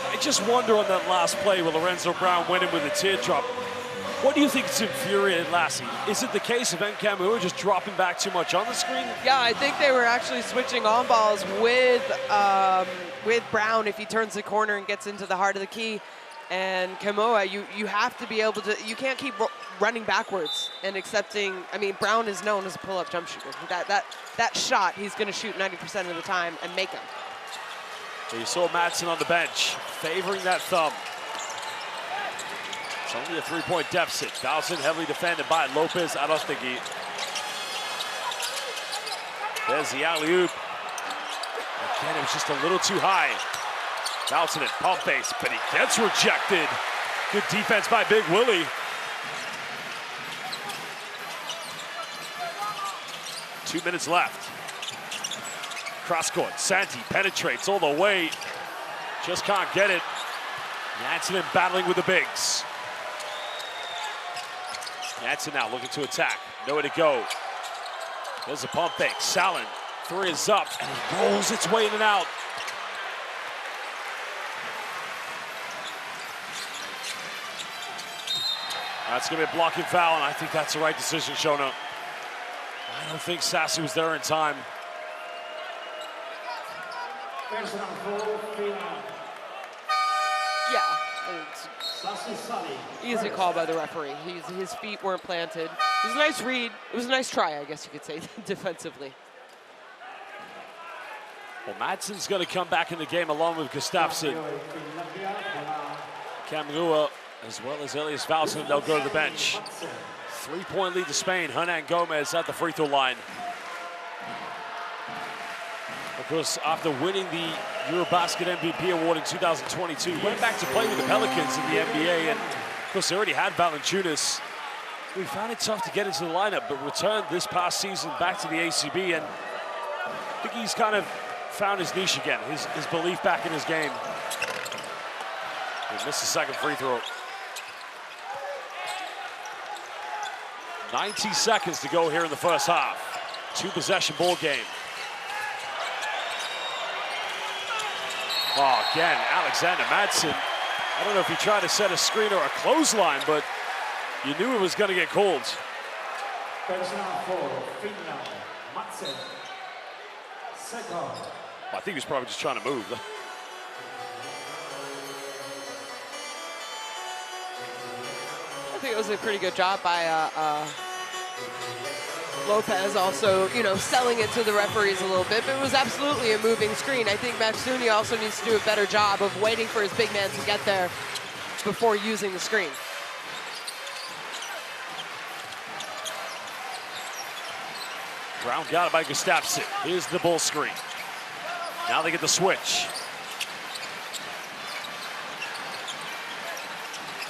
I just wonder on that last play where Lorenzo Brown went in with a teardrop. What do you think is infuriated Lassie? Is it the case of Nkamhoua just dropping back too much on the screen? Yeah, I think they were actually switching on balls with Brown if he turns the corner and gets into the heart of the key. And Kamoa, you have to be able to, you can't keep running backwards and accepting. I mean, Brown is known as a pull-up jump shooter. That shot, he's going to shoot 90% of the time and make them. So you saw Madsen on the bench, favoring that thumb. It's only a 3-point deficit. Dawson heavily defended by Lopez Arostegui. There's the alley-oop. Again, it was just a little too high. Dawson at pump face, but he gets rejected. Good defense by Big Willie. Two minutes left. Cross court, Santi penetrates all the way. Just can't get it. Janssen battling with the bigs. Madsen now looking to attack. Nowhere to go. There's a pump fake. Salin, three is up, and it rolls its way in and out. That's going to be a blocking foul, and I think that's the right decision, Shona. I don't think Sassy was there in time. Personal foul, Finland. Yeah, easy call by the referee. His feet weren't planted. It was a nice read. It was a nice try, I guess you could say, defensively. Well, Madsen's going to come back in the game along with Gustafsson. Kamrua, as well as Elias Valsen, they'll go to the bench. 3-point lead to Spain. Hernan Gomez at the free throw line. Of course, after winning the Eurobasket MVP award in 2022, he went back to play with the Pelicans in the NBA, and of course, they already had Valanciunas. We found it tough to get into the lineup, but returned this past season back to the ACB, and I think he's kind of found his niche again, his belief back in his game. He missed the second free throw. 90 seconds to go here in the first half. Two-possession ball game. Oh, again, Alexander Madsen. I don't know if he tried to set a screen or a clothesline, but you knew it was going to get called. Personal foul, Finland. Madsen. Second. Well, I think he was probably just trying to move. I think it was a pretty good job by Lopez also, you know, selling it to the referees a little bit, but it was absolutely a moving screen. I think Maxuni also needs to do a better job of waiting for his big man to get there before using the screen. Brown got it by Gustafsson. Here's the bull screen. Now they get the switch.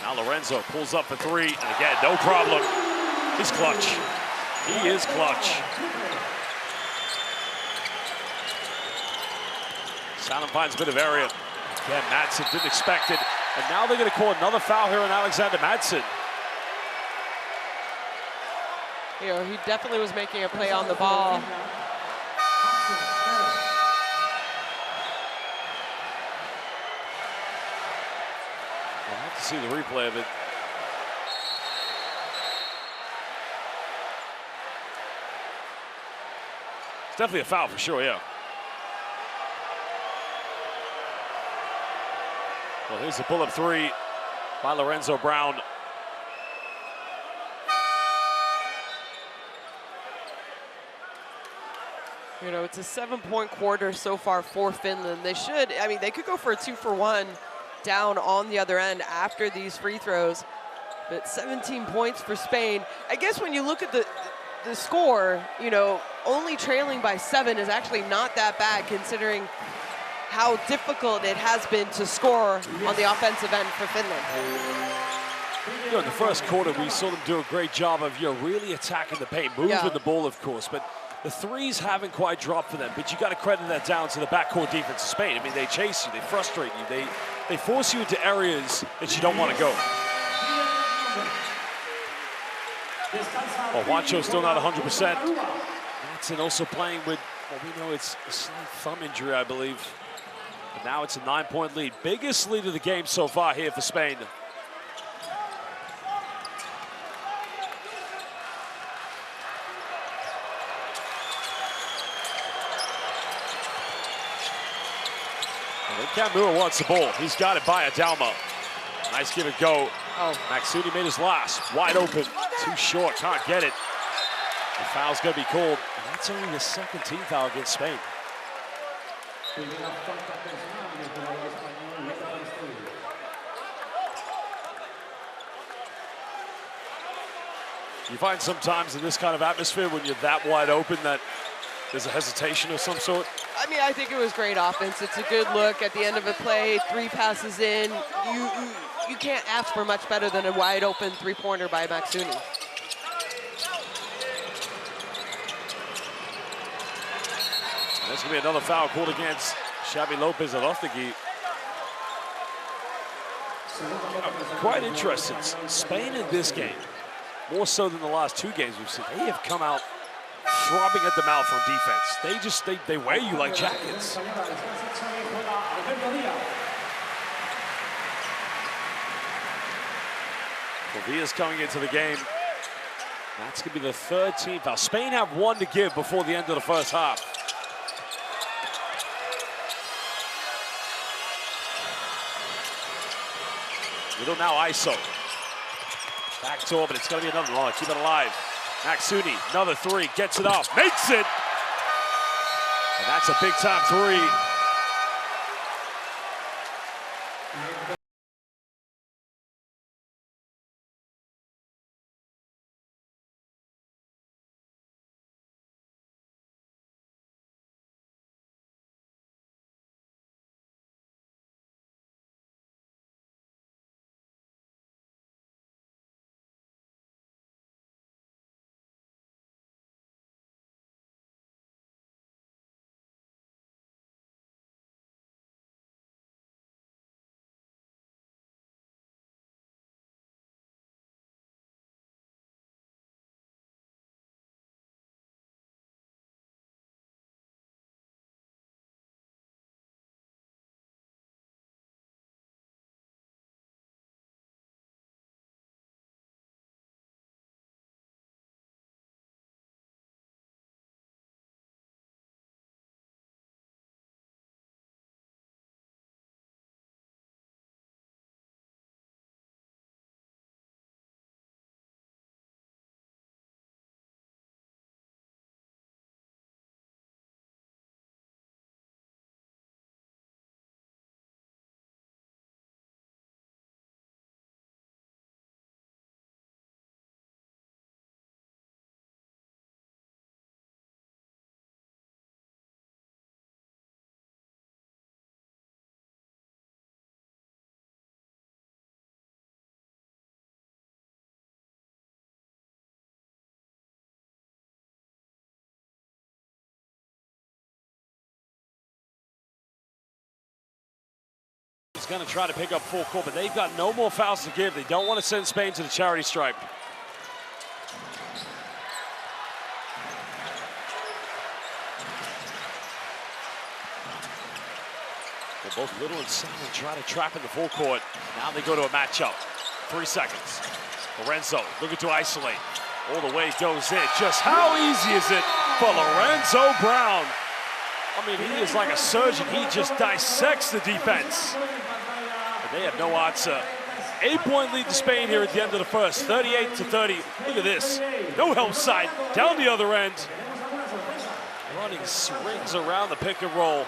Now Lorenzo pulls up for three, and again, no problem. He's clutch. He is clutch. Salin finds a bit of area. Again, Madsen didn't expect it. And now they're going to call another foul here on Alexander Madsen. You know, he definitely was making a play on the ball. I'll have to see the replay of it. It's definitely a foul for sure, yeah. Well, here's the pull-up three by Lorenzo Brown. You know, it's a 7-point quarter so far for Finland. They should, I mean, they could go for a 2-for-1 down on the other end after these free throws. But 17 points for Spain. I guess when you look at the score, you know, only trailing by 7 is actually not that bad considering how difficult it has been to score on the offensive end for Finland. You know, in the first quarter, we saw them do a great job of, you know, really attacking the paint, moving the ball, of course, but the threes haven't quite dropped for them, but you got to credit that down to the backcourt defense of Spain. I mean, they chase you, they frustrate you, they force you into areas that you don't want to go. Well, Juancho's still not 100%. Madsen also playing with, well, we know it's a slight thumb injury, I believe. But now it's a 9-point lead. Biggest lead of the game so far here for Spain. Kamrua wants the ball. He's got it by Adalma. Nice give and go. Oh, Maxuni made his last. Wide open. Too short. Can't get it. The foul's going to be called. And that's only the second team foul against Spain. You find sometimes in this kind of atmosphere when you're that wide open that there's a hesitation of some sort. I mean, I think it was great offense. It's a good look at the end of a play, 3 passes in. You can't ask for much better than a wide open three-pointer by Maxuni. There's going to be another foul called against Xavi Lopez Arostegui. Quite interesting. Spain in this game more so than the last 2 games we've seen. They have come out throbbing at the mouth on defense. They wear you like jackets. Villa's coming into the game. That's going to be the 3rd team foul. Spain have 1 to give before the end of the first half. Little now ISO. Back to it, but it's going to be another one. Keep it alive. Maxuni, another 3, gets it off, makes it! And that's a big-time 3. He's going to try to pick up full court, but they've got no more fouls to give. They don't want to send Spain to the charity stripe. Well, both Little and Simon try to trap in the full court. Now they go to a matchup. 3 seconds. Lorenzo looking to isolate. All the way goes in. Just how easy is it for Lorenzo Brown? I mean, he is like a surgeon. He just dissects the defense. And they have no answer. 8-point lead to Spain here at the end of the first, 38-30. Look at this. No help side, down the other end. Running swings around the pick and roll.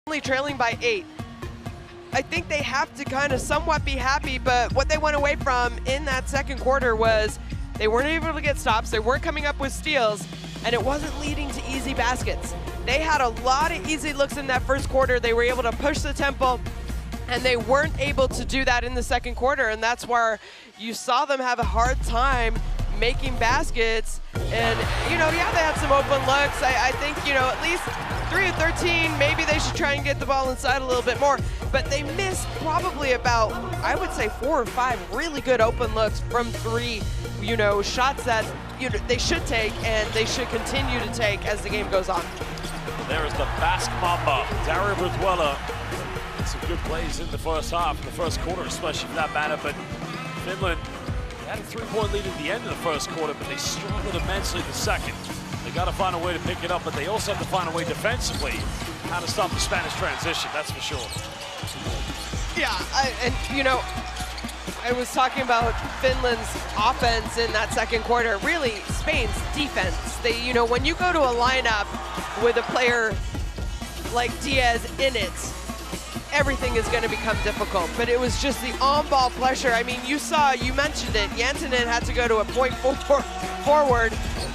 Only trailing by 8. I think they have to kind of somewhat be happy, but what they went away from in that second quarter was they weren't able to get stops, they weren't coming up with steals, and it wasn't leading to easy baskets. They had a lot of easy looks in that first quarter. They were able to push the tempo, and they weren't able to do that in the second quarter, and that's where you saw them have a hard time making baskets. And, you know, yeah, they had some open looks. I think, you know, at least 3 of 13, maybe they should try and get the ball inside a little bit more. But they missed probably about, I would say, 4 or 5 really good open looks from 3, you know, shots that they should take and they should continue to take as the game goes on. There is the Basque Mamba, Dario Brizuela. Some good plays in the first half, in the first quarter especially for that matter, but Finland had a 3-point lead at the end of the first quarter, but they struggled immensely the second. They got to find a way to pick it up, but they also have to find a way defensively how to stop the Spanish transition, that's for sure. Yeah, and you know, I was talking about Finland's offense in that second quarter. Really, Spain's defense. They, you know, when you go to a lineup with a player like Diaz in it, everything is going to become difficult. But it was just the on-ball pressure. I mean, you mentioned it. Janssenen had to go to a point forward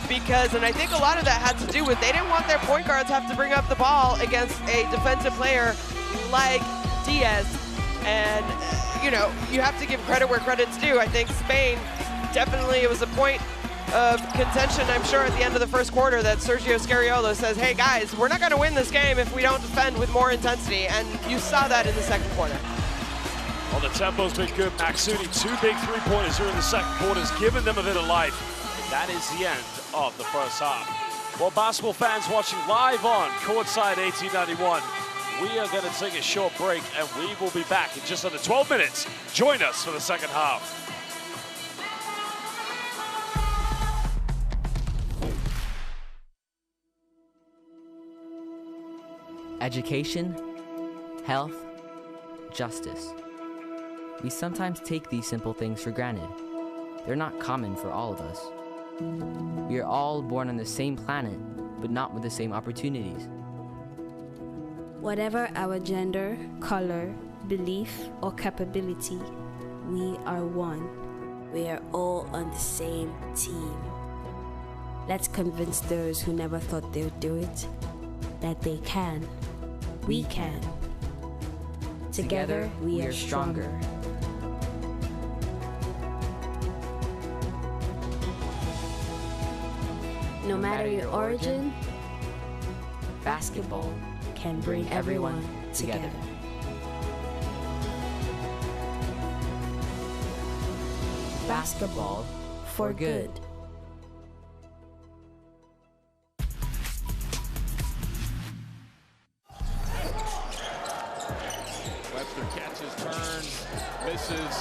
because, and I think a lot of that had to do with they didn't want their point guards have to bring up the ball against a defensive player like Diaz. And, you know, you have to give credit where credit's due. I think Spain, definitely it was a point of contention, I'm sure, at the end of the first quarter that Sergio Scariolo says, hey guys, we're not gonna win this game if we don't defend with more intensity. And you saw that in the second quarter. Well, the tempo's been good. Maxudi, 2 big 3-pointers here in the second quarter has given them a bit of life. And that is the end of the first half. Well, basketball fans watching live on Courtside 1891, we are going to take a short break and we will be back in just under 12 minutes. Join us for the second half. Education, health, justice. We sometimes take these simple things for granted. They're not common for all of us. We are all born on the same planet, but not with the same opportunities. Whatever our gender, color, belief, or capability, we are one. We are all on the same team. Let's convince those who never thought they would do it that they can. We can. Together, we are stronger. No matter your origin, basketball can bring everyone together. Basketball for good. Webster catches, turns, misses.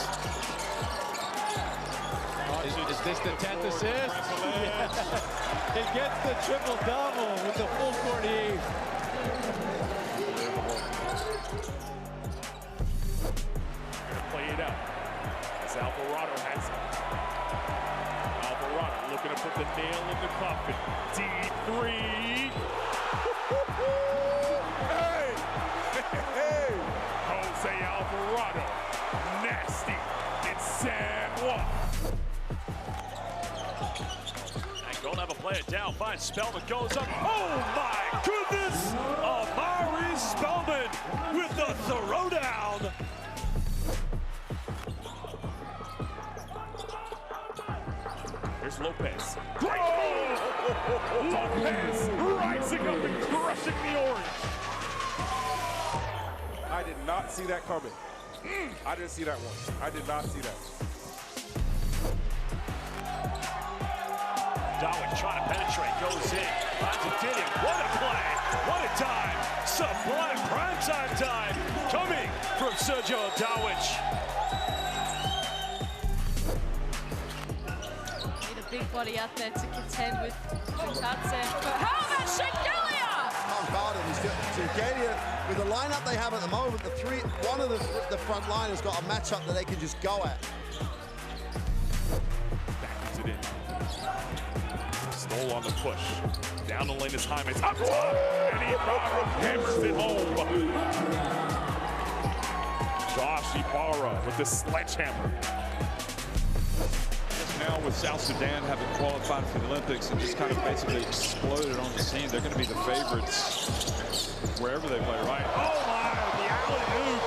Is this the 10th assist? Yeah. He gets the triple-double with the full court heave. Gonna play it out as Alvarado has it. Alvarado looking to put the nail in the coffin. Deep three. Hey! Hey! Jose Alvarado. Nasty. It's San Juan. Don't have a player down. Fine. Spellman goes up. Oh my goodness! Amari Spellman with the throwdown. Here's Lopez. Great move! Lopez rising up and crushing the orange. I did not see that coming. I didn't see that one. I did not see that. Darwin trying to penetrate, goes in, finds a Diddy. What a play, what a time. Sublime primetime time coming from Sergio Darwin. Need a big body out there to contend with Tatsen. But how about Shengelia? Shengelia, with the lineup they have at the moment, one of the front line has got a matchup that they can just go at. Backs it in. Stoll on the push. Down the lane is Hyman. Up top! And Ibarra hammers it home. Josh Ibarra with the sledgehammer. Now with South Sudan having qualified for the Olympics and just kind of basically exploded on the scene, they're going to be the favorites wherever they play, right? Oh my, the alley-oop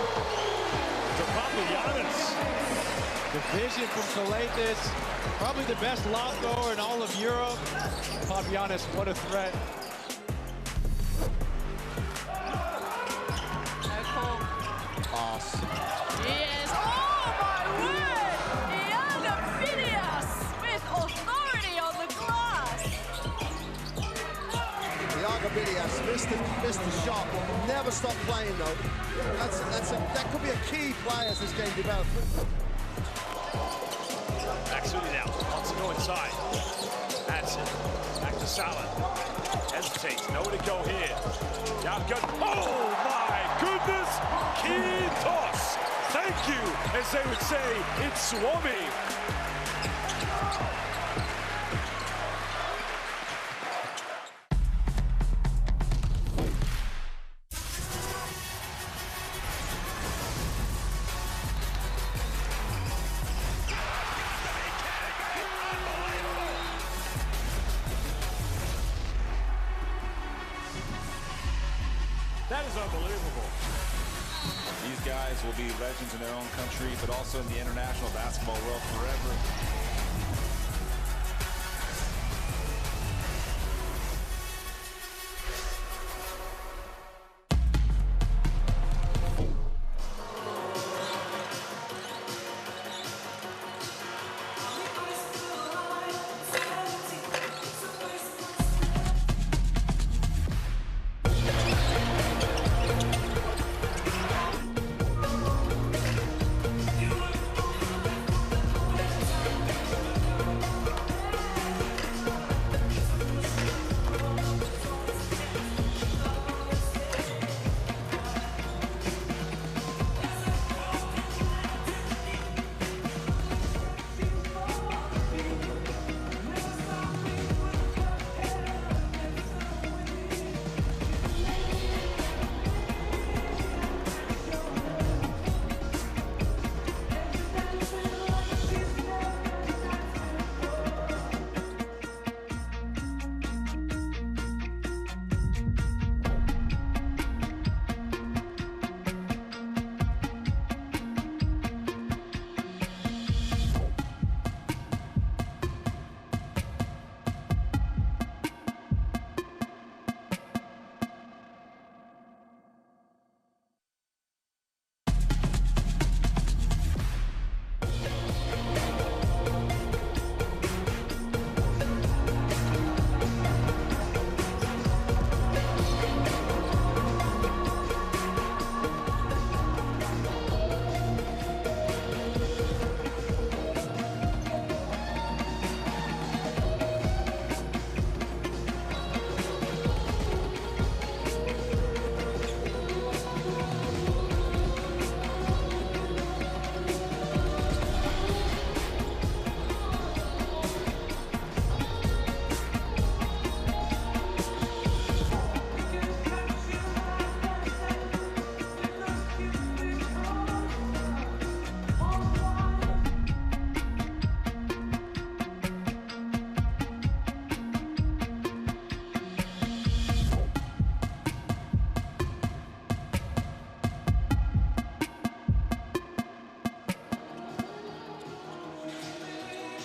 to Papagiannis. The vision from Kalaitis, probably the best lob thrower in all of Europe. Papagiannis, what a threat. No call. Pass. Yes. Oh my word! Iana Phineas with authority on the glass. Bidias missed the shot. Never stop playing though. That could be a key play as this game develops. Maxuni now wants to go inside. That's it. Back to Salah. Hesitates. Nowhere to go here. Down good. Oh my goodness! Key toss. Thank you, as they would say in Suomi. That is unbelievable. These guys will be legends in their own country, but also in the international basketball world forever.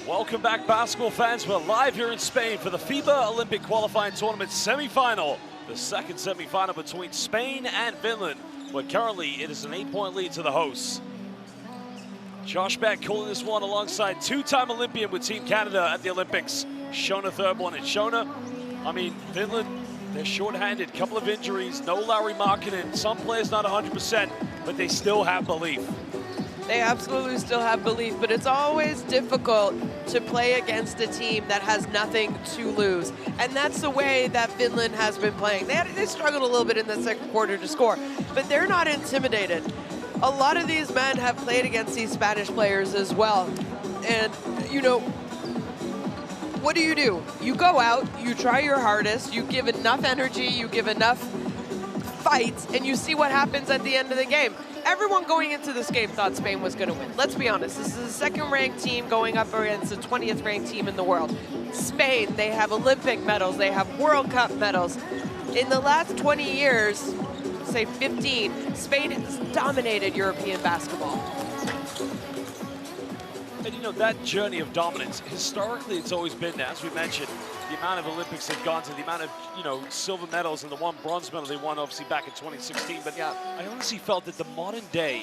Welcome back, basketball fans. We're live here in Spain for the FIBA Olympic qualifying tournament semifinal. The second semifinal between Spain and Finland, but currently it is an 8-point lead to the hosts. Josh Beck calling this one alongside two-time Olympian with Team Canada at the Olympics, Shona Thurborn. And Shona, I mean, Finland, they're shorthanded, couple of injuries, no Larry Markkinen, some players not 100%, but they still have belief. They absolutely still have belief, but it's always difficult to play against a team that has nothing to lose. And that's the way that Finland has been playing. They struggled a little bit in the second quarter to score, but they're not intimidated. A lot of these men have played against these Spanish players as well. And, you know, what do? You go out, you try your hardest, you give enough energy, you give enough fights, and you see what happens at the end of the game. Everyone going into this game thought Spain was going to win. Let's be honest, this is a second-ranked team going up against the 20th-ranked team in the world. Spain, they have Olympic medals, they have World Cup medals. In the last 20 years, say 15, Spain has dominated European basketball. And you know, that journey of dominance, historically it's always been, as we mentioned, the amount of Olympics they've gone to, the amount of, you know, silver medals and the one bronze medal they won obviously back in 2016. But yeah, I honestly felt that the modern day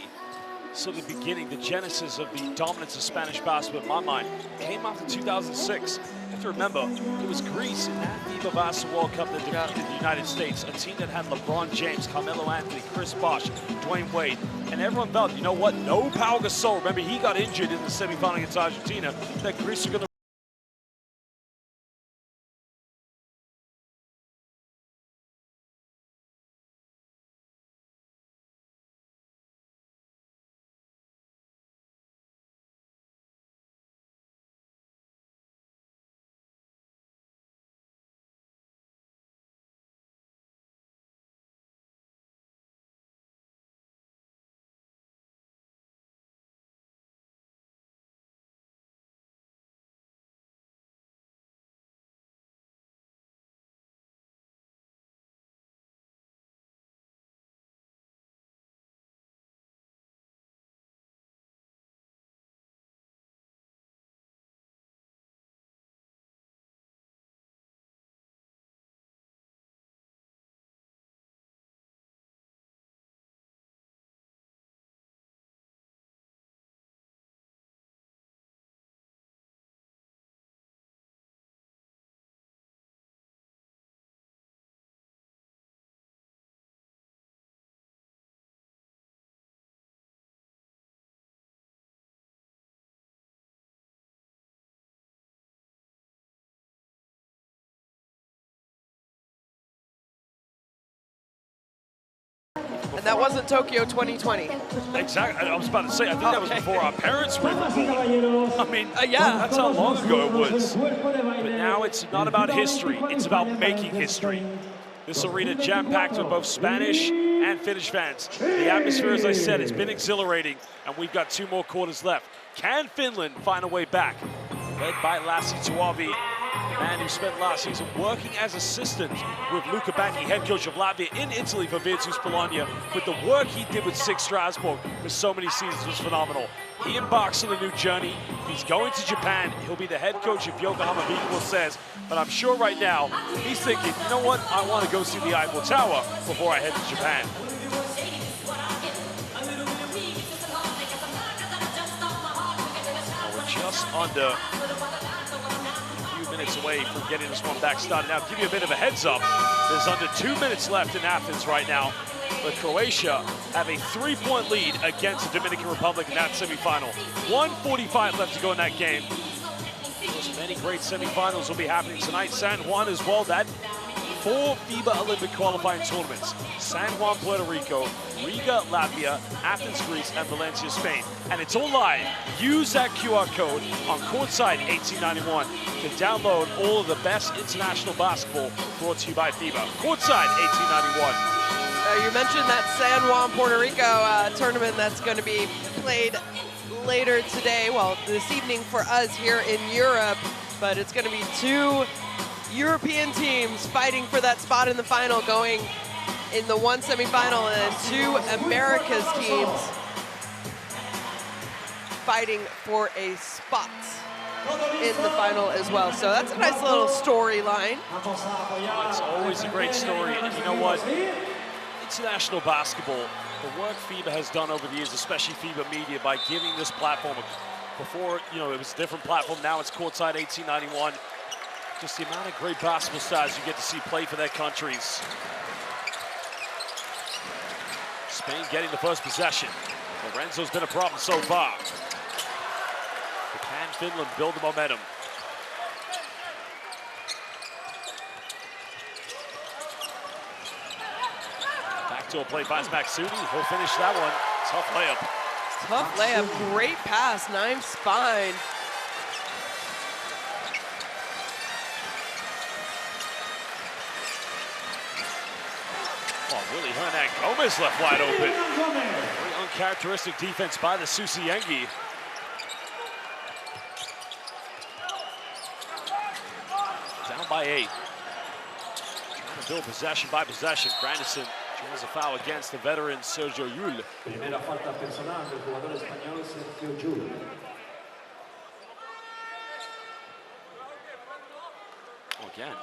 sort of the beginning, the genesis of the dominance of Spanish basketball in my mind came after 2006. You have to remember, it was Greece in that FIBA Basketball World Cup that defeated the United States, a team that had LeBron James, Carmelo Anthony, Chris Bosh, Dwayne Wade, and everyone felt, you know what, no Pau Gasol. Remember, he got injured in the semifinal against Argentina, that Greece were going to And that wasn't Tokyo 2020. Exactly. I was about to say, I think that was before our parents were even born. I mean, yeah. That's how long ago it was. But now it's not about history, it's about making history. This arena jam-packed with both Spanish and Finnish fans. The atmosphere, as I said, has been exhilarating, and we've got 2 more quarters left. Can Finland find a way back? Led by Lassi Tuovi, the man who spent last season working as assistant with Luka Banki, head coach of Latvia, in Italy for Virtus Bologna. But the work he did with SIG Strasbourg for so many seasons was phenomenal. He embarks on a new journey. He's going to Japan. He'll be the head coach if Yokohama Beacon says. But I'm sure right now he's thinking, you know what? I want to go see the Eiffel Tower before I head to Japan. We're just under minutes away from getting this one back started. Now, to give you a bit of a heads up, there's under 2 minutes left in Athens right now. But Croatia have a 3-point lead against the Dominican Republic in that semifinal. 1:45 left to go in that game. There's many great semifinals will be happening tonight. San Juan as well. That 4 FIBA Olympic qualifying tournaments. San Juan, Puerto Rico, Riga, Latvia, Athens, Greece, and Valencia, Spain. And it's all live. Use that QR code on Courtside 1891 to download all of the best international basketball brought to you by FIBA. Courtside 1891. You mentioned that San Juan, Puerto Rico tournament that's going to be played later today, well, this evening for us here in Europe, but it's going to be 2 European teams fighting for that spot in the final, going in the 1 semifinal, and 2 Americas teams fighting for a spot in the final as well. So that's a nice little storyline. It's always a great story, and you know what? International basketball, the work FIBA has done over the years, especially FIBA Media, by giving this platform, before, you know, it was a different platform, now it's Courtside 1891. Just the amount of great basketball stars you get to see play for their countries. Spain getting the first possession. Lorenzo's been a problem so far. But can Finland build the momentum? Backdoor play by Maksudi. He'll finish that one. Tough layup. Tough layup. Great pass. Nice spine. Oh, Willie Hernan Gomez left wide open. Very uncharacteristic defense by the Susiengi. Down by 8. Trying to build possession by possession. Grandison draws a foul against the veteran Sergio Yul. Primera falta personal del jugador español Sergio Yul. Again,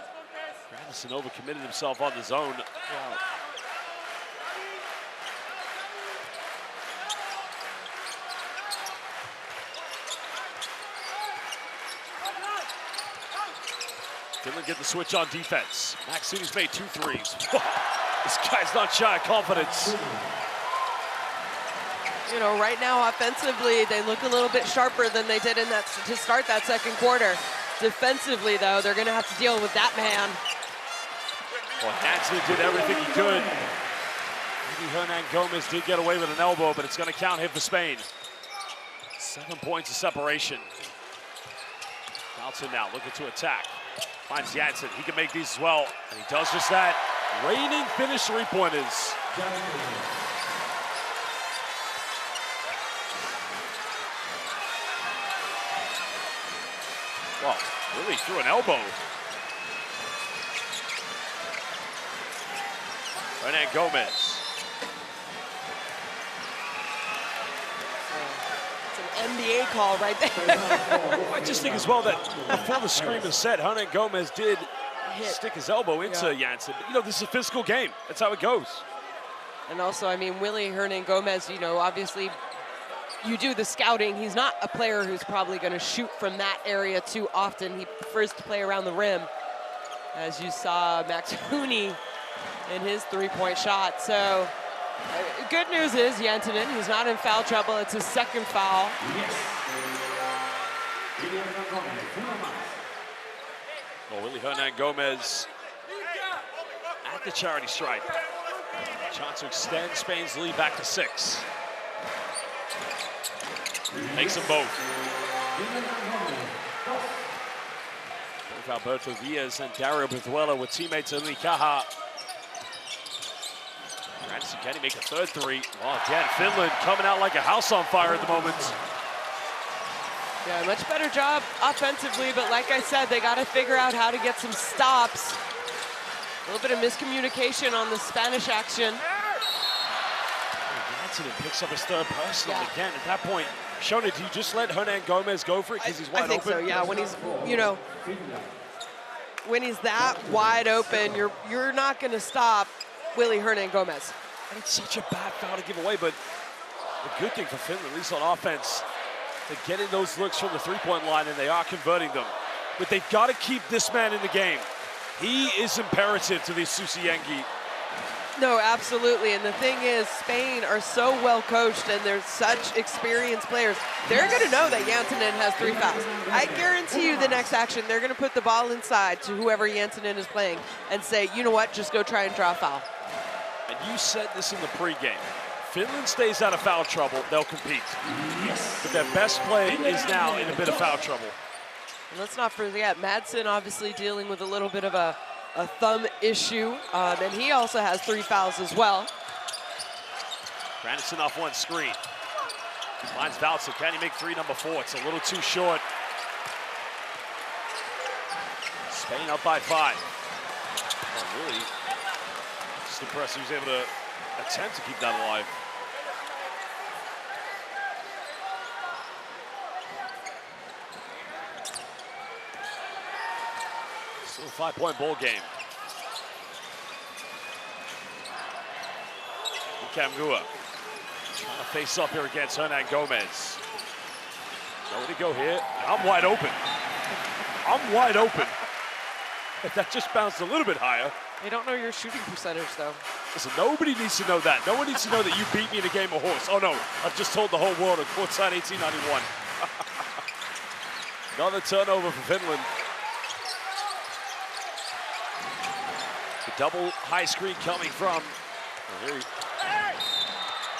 Grandison overcommitted himself on the zone. Wow. Finland get the switch on defense. Maxini's made 2 threes. This guy's not shy of confidence. You know, right now offensively, they look a little bit sharper than they did in that to start that second quarter. Defensively, though, they're going to have to deal with that man. Well, Hansen did everything he could. Maybe Hernan Gomez did get away with an elbow, but it's going to count him for Spain. 7 points of separation. Johnson now looking to attack. Finds Jansen. He can make these as well, and he does just that. Reigning Finnish three-pointers. Well, really threw an elbow. Hernan Gomez. It's an NBA call right there. I just think as well that before the screen was set, Hernan Gomez did stick his elbow into Jansen. But, you know, this is a physical game. That's how it goes. And also, I mean, Willie Hernan Gomez, you know, obviously you do the scouting. He's not a player who's probably going to shoot from that area too often. He prefers to play around the rim, as you saw Max Hooney in his three-point shot. So good news is Jantunen, he's not in foul trouble. It's his second foul. Well, Willie Hernan Gomez at the charity stripe. Chance to extend Spain's lead back to 6. Makes them both. Both Alberto Diaz and Dario Brizuela were teammates of Likaha. Anderson, can he make a third three? Well, again, Finland coming out like a house on fire at the moment. Yeah, much better job offensively, but like I said, they got to figure out how to get some stops. A little bit of miscommunication on the Spanish action. Jansen picks up his third personal again. At that point, Shona, do you just let Hernan Gomez go for it because he's wide open? I think so, yeah. When he's, you know, when he's that wide open, you're not going to stop Willie Hernan Gomez. And it's such a bad foul to give away, but the good thing for Finland, at least on offense, they're getting those looks from the three-point line, and they are converting them. But they've got to keep this man in the game. He is imperative to the Susiyengi. No, absolutely. And the thing is, Spain are so well coached and they're such experienced players. They're going to know that Jantunen has 3 fouls. I guarantee you the next action, they're going to put the ball inside to whoever Jantunen is playing and say, you know what, just go try and draw a foul. And you said this in the pregame. Finland stays out of foul trouble, they'll compete. But their best play is now in a bit of foul trouble. And let's not forget, Madsen obviously dealing with a little bit of a thumb issue, and he also has 3 fouls as well. Granison off one screen. Finds Valsa, can he make 3, number 4? It's a little too short. Spain up by 5. Oh, really? Just impressed he was able to attempt to keep that alive. Still a 5-point ball game. Kamgua trying to face up here against Hernan Gomez. Nowhere to go here. I'm wide open. I'm wide open. That just bounced a little bit higher. They don't know your shooting percentage, though. Listen, nobody needs to know that. No one needs to know that you beat me in a game of horse. Oh, no, I've just told the whole world at courtside 1891. Another turnover for Finland. The double high screen coming from.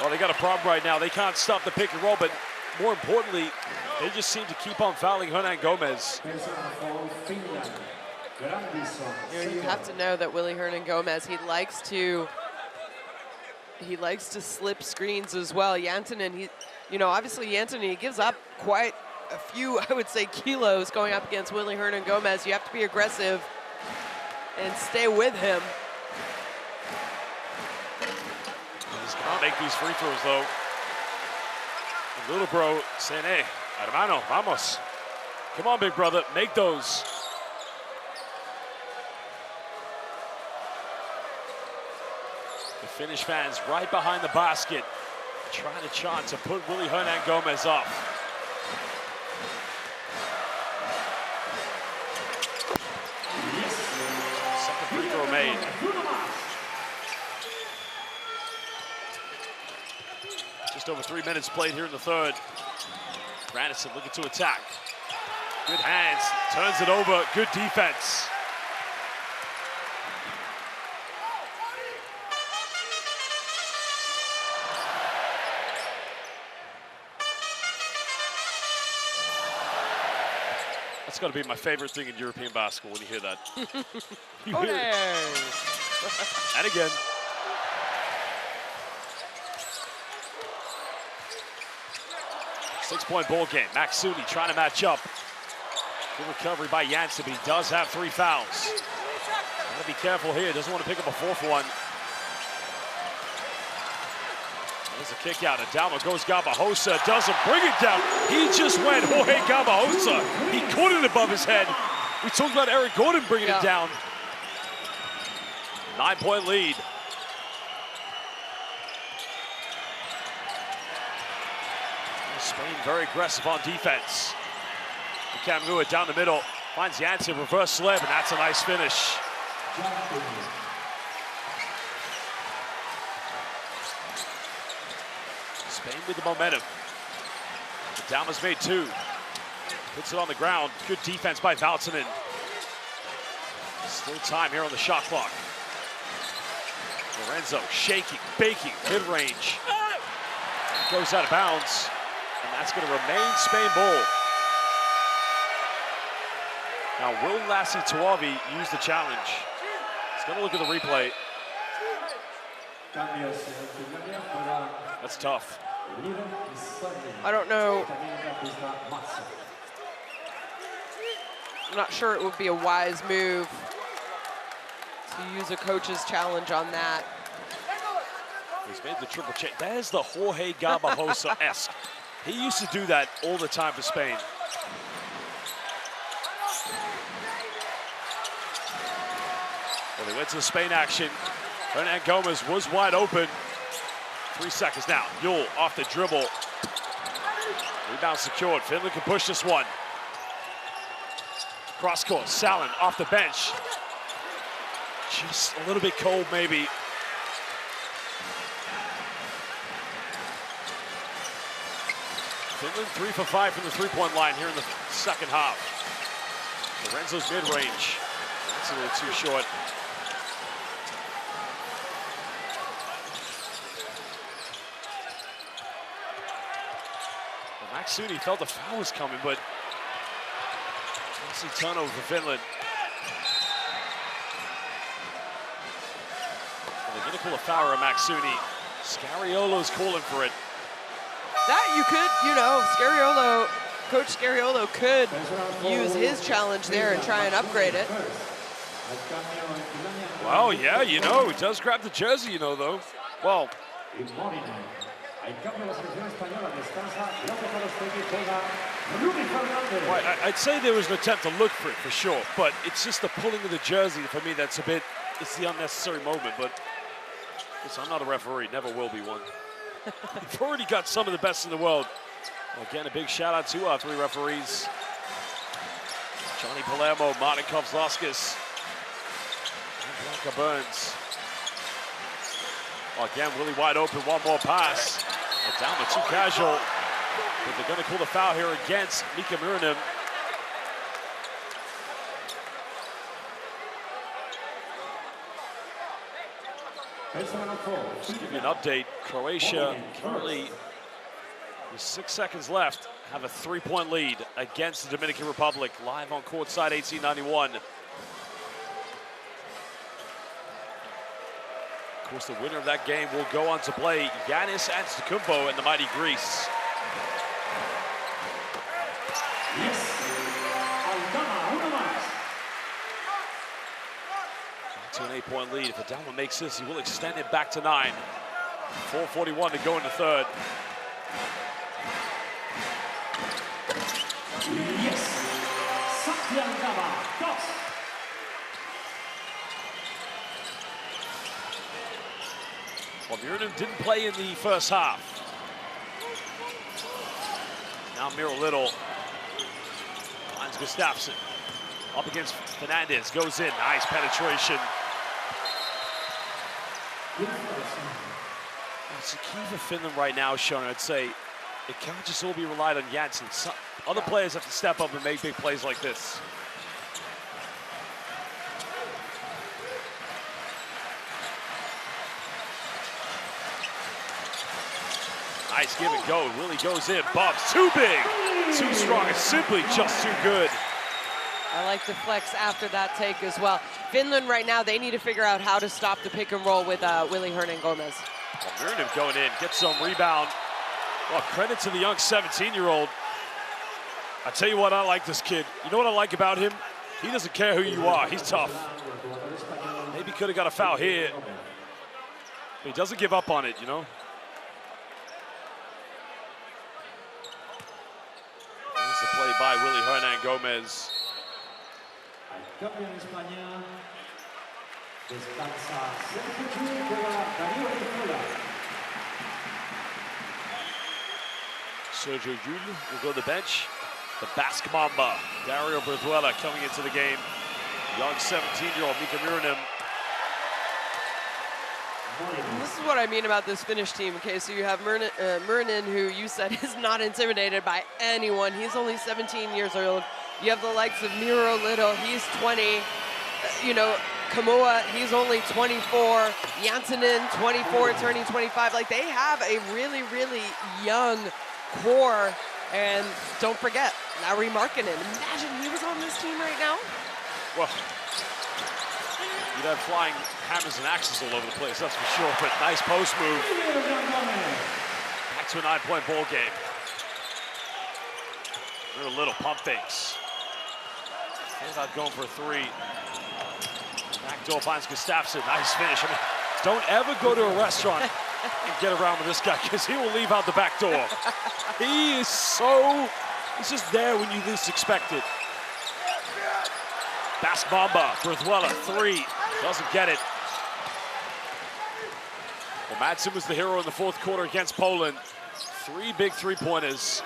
Oh, they got a problem right now. They can't stop the pick and roll, but more importantly, they just seem to keep on fouling Hernan Gomez. You have to know that Willie Hernan Gomez, he likes to slip screens as well. Jantunen, obviously Jantunen, he gives up quite a few, I would say, kilos going up against Willie Hernan Gomez. You have to be aggressive and stay with him. He's gonna make these free throws though. And little bro saying, hey, hermano, vamos. Come on, big brother, make those. The Finnish fans right behind the basket, trying to chant to put Willie Hernan Gomez up. made. Just over 3 minutes played here in the third. Grandison looking to attack. Good hands, turns it over, good defense. That's got to be my favorite thing in European basketball when you hear that. You hear it. And again. Six-point ball game. Maxuni trying to match up. Good recovery by Janssen, but he does have 3 fouls. Gotta be careful here. Doesn't want to pick up a 4th one. There's a kick out. Adama goes Garbajosa. Doesn't bring it down. He just went Jorge Garbajosa. He caught it above his head. We talked about Eric Gordon bringing it down. 9-point lead. Spain very aggressive on defense. Kamua down the middle. Finds Janssen, reverse slip, and that's a nice finish. Spain with the momentum. Adama's made 2. Puts it on the ground. Good defense by Valtonen. Still time here on the shot clock. Lorenzo shaking, baking, mid-range. Goes out of bounds. And that's going to remain Spain ball. Now, will Lassie Tuavi use the challenge? He's going to look at the replay. That's tough. I don't know. I'm not sure it would be a wise move to use a coach's challenge on that. He's made the triple change. There's the Jorge Garbajosa-esque. He used to do that all the time for Spain. Well, they went to the Spain action. Hernan Gomez was wide open. 3 seconds now. Yule off the dribble. Rebound secured. Finland can push this one. Cross court. Salin off the bench. Just a little bit cold, maybe. Finland 3 for 5 from the three-point line here in the second half. Lorenzo's mid-range. That's a little too short. Well, Maxuni felt the foul was coming, but see turnover for Finland. Well, they're going to call a foul on Maxuni. Scariolo's calling for it. That you could, you know, Coach Scariolo could use his challenge there and try and upgrade it. Well, yeah, you know, he does grab the jersey, you know, though. Well, I'd say there was an attempt to look for it for sure, but it's just the pulling of the jersey for me that's a bit, it's the unnecessary moment, but listen, I'm not a referee, never will be one. We've already got some of the best in the world. Well, again, a big shout out to our 3 referees. Johnny Palermo, Martin Kovzlaskis, and Blanca Burns. Well, again, really wide open, one more pass. And down to 2 casual. But they're going to call the foul here against Mika Muranim. Just to give you an update, Croatia currently, with 6 seconds left, have a 3-point lead against the Dominican Republic, live on courtside 1891. Of course, the winner of that game will go on to play Giannis Antetokounmpo and the mighty Greece. To an 8-point lead. If Adama makes this, he will extend it back to 9. 4:41 to go in the third. Well, Muranim didn't play in the first half. Now Miro Little finds Gustafsson. Up against Fernandez, goes in, nice penetration. It's the key for Finland right now, Sean. I'd say it can't just all be relied on Janssen. Other players have to step up and make big plays like this. Nice give and go. Willie goes in. Bob's too big, too strong. It's simply just too good. I like the flex after that take as well. Finland right now, they need to figure out how to stop the pick and roll with Willie Hernangomez. Well, Miriam going in, gets some rebound. Well, credit to the young 17-year-old. I tell you what, I like this kid. You know what I like about him? He doesn't care who you are. He's tough. Maybe could have got a foul here. But he doesn't give up on it, you know? There's the play by Willie Hernangomez. Cambio en España. Descansa Sergio Llull, juega Darío Rizuela. Sergio Llull will go to the bench. The Basque Mamba, Dario Brizuela coming into the game. Young 17-year-old Mika Miriam. This is what I mean about this Finnish team. Okay, so you have Murnin, who you said is not intimidated by anyone. He's only 17 years old. You have the likes of Miro Little, he's 20. You know, Kamoa, he's only 24. Janssenen, 24, turning 25. Like, they have a really, really young core. And don't forget, Lauri Markkanen. Imagine he was on this team right now. Well, you'd have flying hammers and axes all over the place, that's for sure. But nice post move. Back to a 9-point ball game. They're a little pump fakes. Not going for a three. Backdoor finds Gustafsson. Nice finish. I mean, don't ever go to a restaurant and get around with this guy because he will leave out the back door. He is so, he's just there when you least expect it. Basque Mamba, Brizuela, three. Doesn't get it. Well, Madsen was the hero in the fourth quarter against Poland. 3 big three-pointers.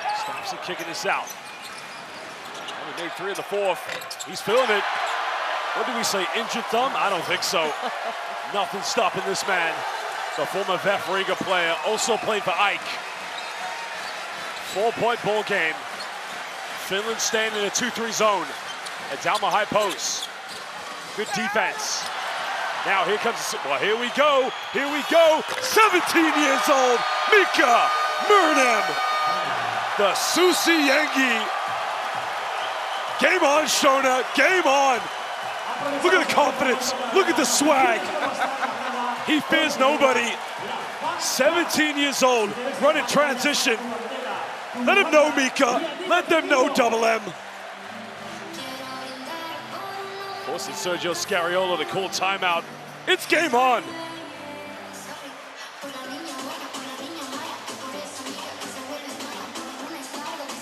Gustafsson kicking this out. Only made 3 in the fourth. He's feeling it. What do we say, injured thumb? I don't think so. Nothing stopping this man. The former VF Riga player, also played for Ike. 4-point ball game. Finland staying in a 2-3 zone. And down the high post. Good defense. Now here comes, well, here we go. Here we go. 17 years old, Mika Miriam. The Susi Yengi. Game on, Shona, game on. Look at the confidence, look at the swag. He fears nobody. 17 years old, running transition. Let him know, Mika. Let them know, Double M. Forcing Sergio Scariolo to call timeout. It's game on.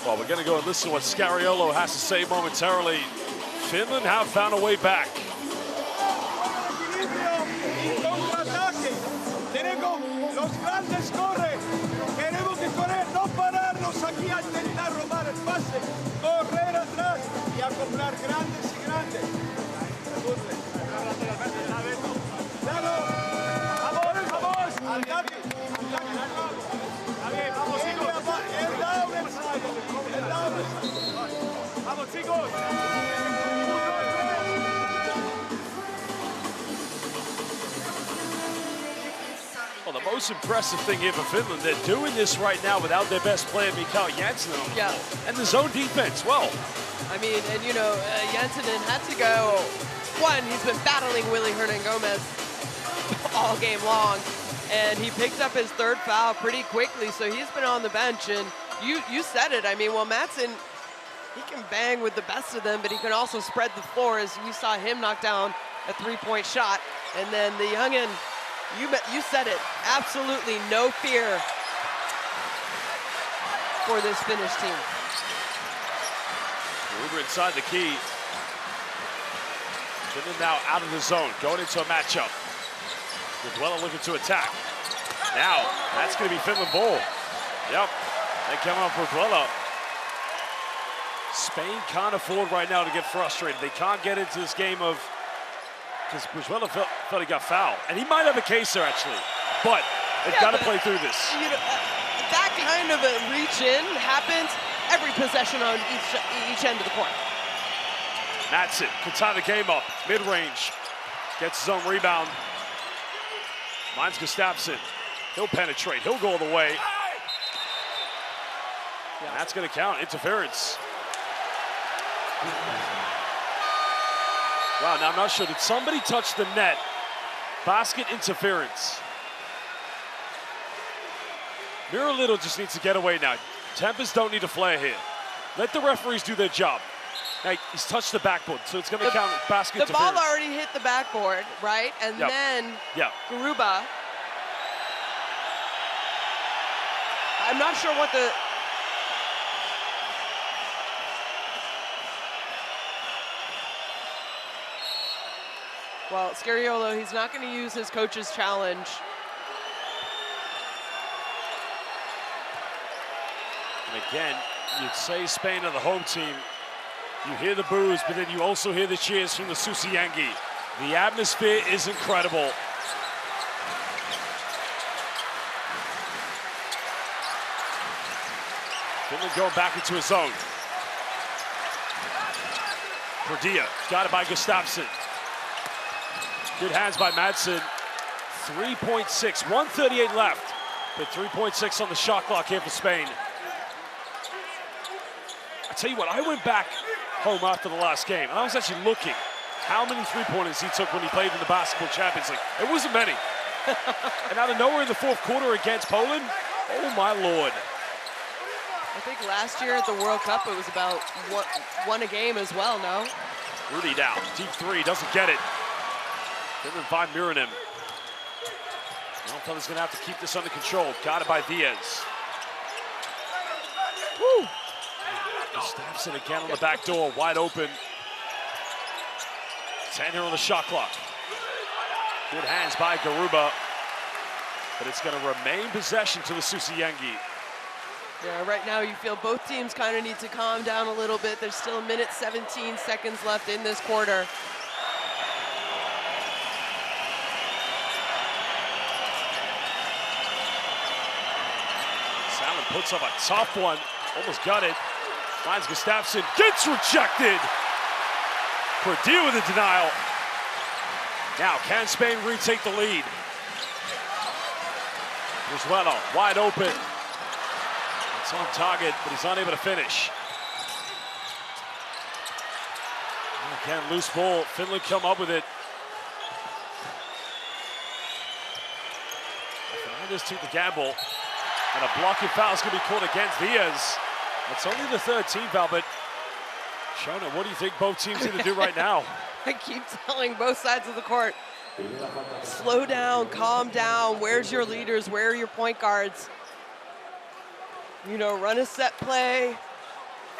Well, we're going to go and listen to what Scariolo has to say momentarily. Finland have found a way back. Los grandes corren. Queremos que correr, no pararnos aquí a intentar robar el pase, correr atrás y acoplar grandes y grandes. Claro. Vamos, vamos. Al Gabi. Vamos, chicos. Vamos, chicos. Well, the most impressive thing here for Finland, they're doing this right now without their best player, Mikael Janssenen on the floor. And the zone defense, well. I mean, and you know, Janssenen had to go. One, he's been battling Willie Hernangomez all game long, and he picked up his 3rd foul pretty quickly, so he's been on the bench, and you said it. I mean, well, Madsen, he can bang with the best of them, but he can also spread the floor, as you saw him knock down a 3-point shot, and then the youngin', you said it, absolutely no fear for this Finnish team. We're inside the key. Finland now out of the zone, going into a matchup. Brizuela looking to attack. Now, that's going to be Finland ball. Yep, they come on Brizuela. Spain can't afford right now to get frustrated. They can't get into this game of because Brizuela felt he got fouled. And he might have a case there, actually. But they've got to play through this. You know, that kind of a reach-in happens every possession on each end of the court. That's it. Can tie the game up. Mid-range. Gets his own rebound. Finds Gustafsson. He'll penetrate. He'll go all the way. And that's going to count. Interference. Wow, now I'm not sure. Did somebody touch the net? Basket interference. Mira Little just needs to get away now. Tempest don't need a flare here. Let the referees do their job. Now, he's touched the backboard, so it's going to count basket interference. The ball already hit the backboard, right? And then Garuba. I'm not sure what the... Well, Scariolo, he's not going to use his coach's challenge. And again, you'd say Spain are the home team. You hear the boos, but then you also hear the cheers from the Susiyangi. The atmosphere is incredible. Finland going back into his zone. Cordia, got it by Gustafsson. Good hands by Madsen. 3.6, 138 left, but 3.6 on the shot clock here for Spain. I tell you what, I went back home after the last game, and I was actually looking how many three-pointers he took when he played in the Basketball Champions League. It wasn't many. And out of nowhere in the fourth quarter against Poland, oh my Lord. I think last year at the World Cup, it was about one a game as well, no? Rudy down, deep three, doesn't get it. Finland by Miranim. Longfellow's gonna have to keep this under control. Got it by Diaz. Woo! Gustafsson again on the back door, wide open. 10 here on the shot clock. Good hands by Garuba, but it's gonna remain possession to the Susiyangi. Yeah, right now you feel both teams kind of need to calm down a little bit. There's still 1:17 seconds left in this quarter. Salmon puts up a tough one, almost got it. Finds Gustafsson, gets rejected. Cordia with a denial. Now, can Spain retake the lead? Brizuela, wide open. It's on target, but he's unable to finish. And again, loose ball. Finland come up with it. Fernandez took the gamble, and a blocking foul is going to be called against Diaz. It's only the third team foul, but Shona, what do you think both teams need to do right now? I keep telling both sides of the court, slow down, calm down. Where's your leaders? Where are your point guards? You know, run a set play.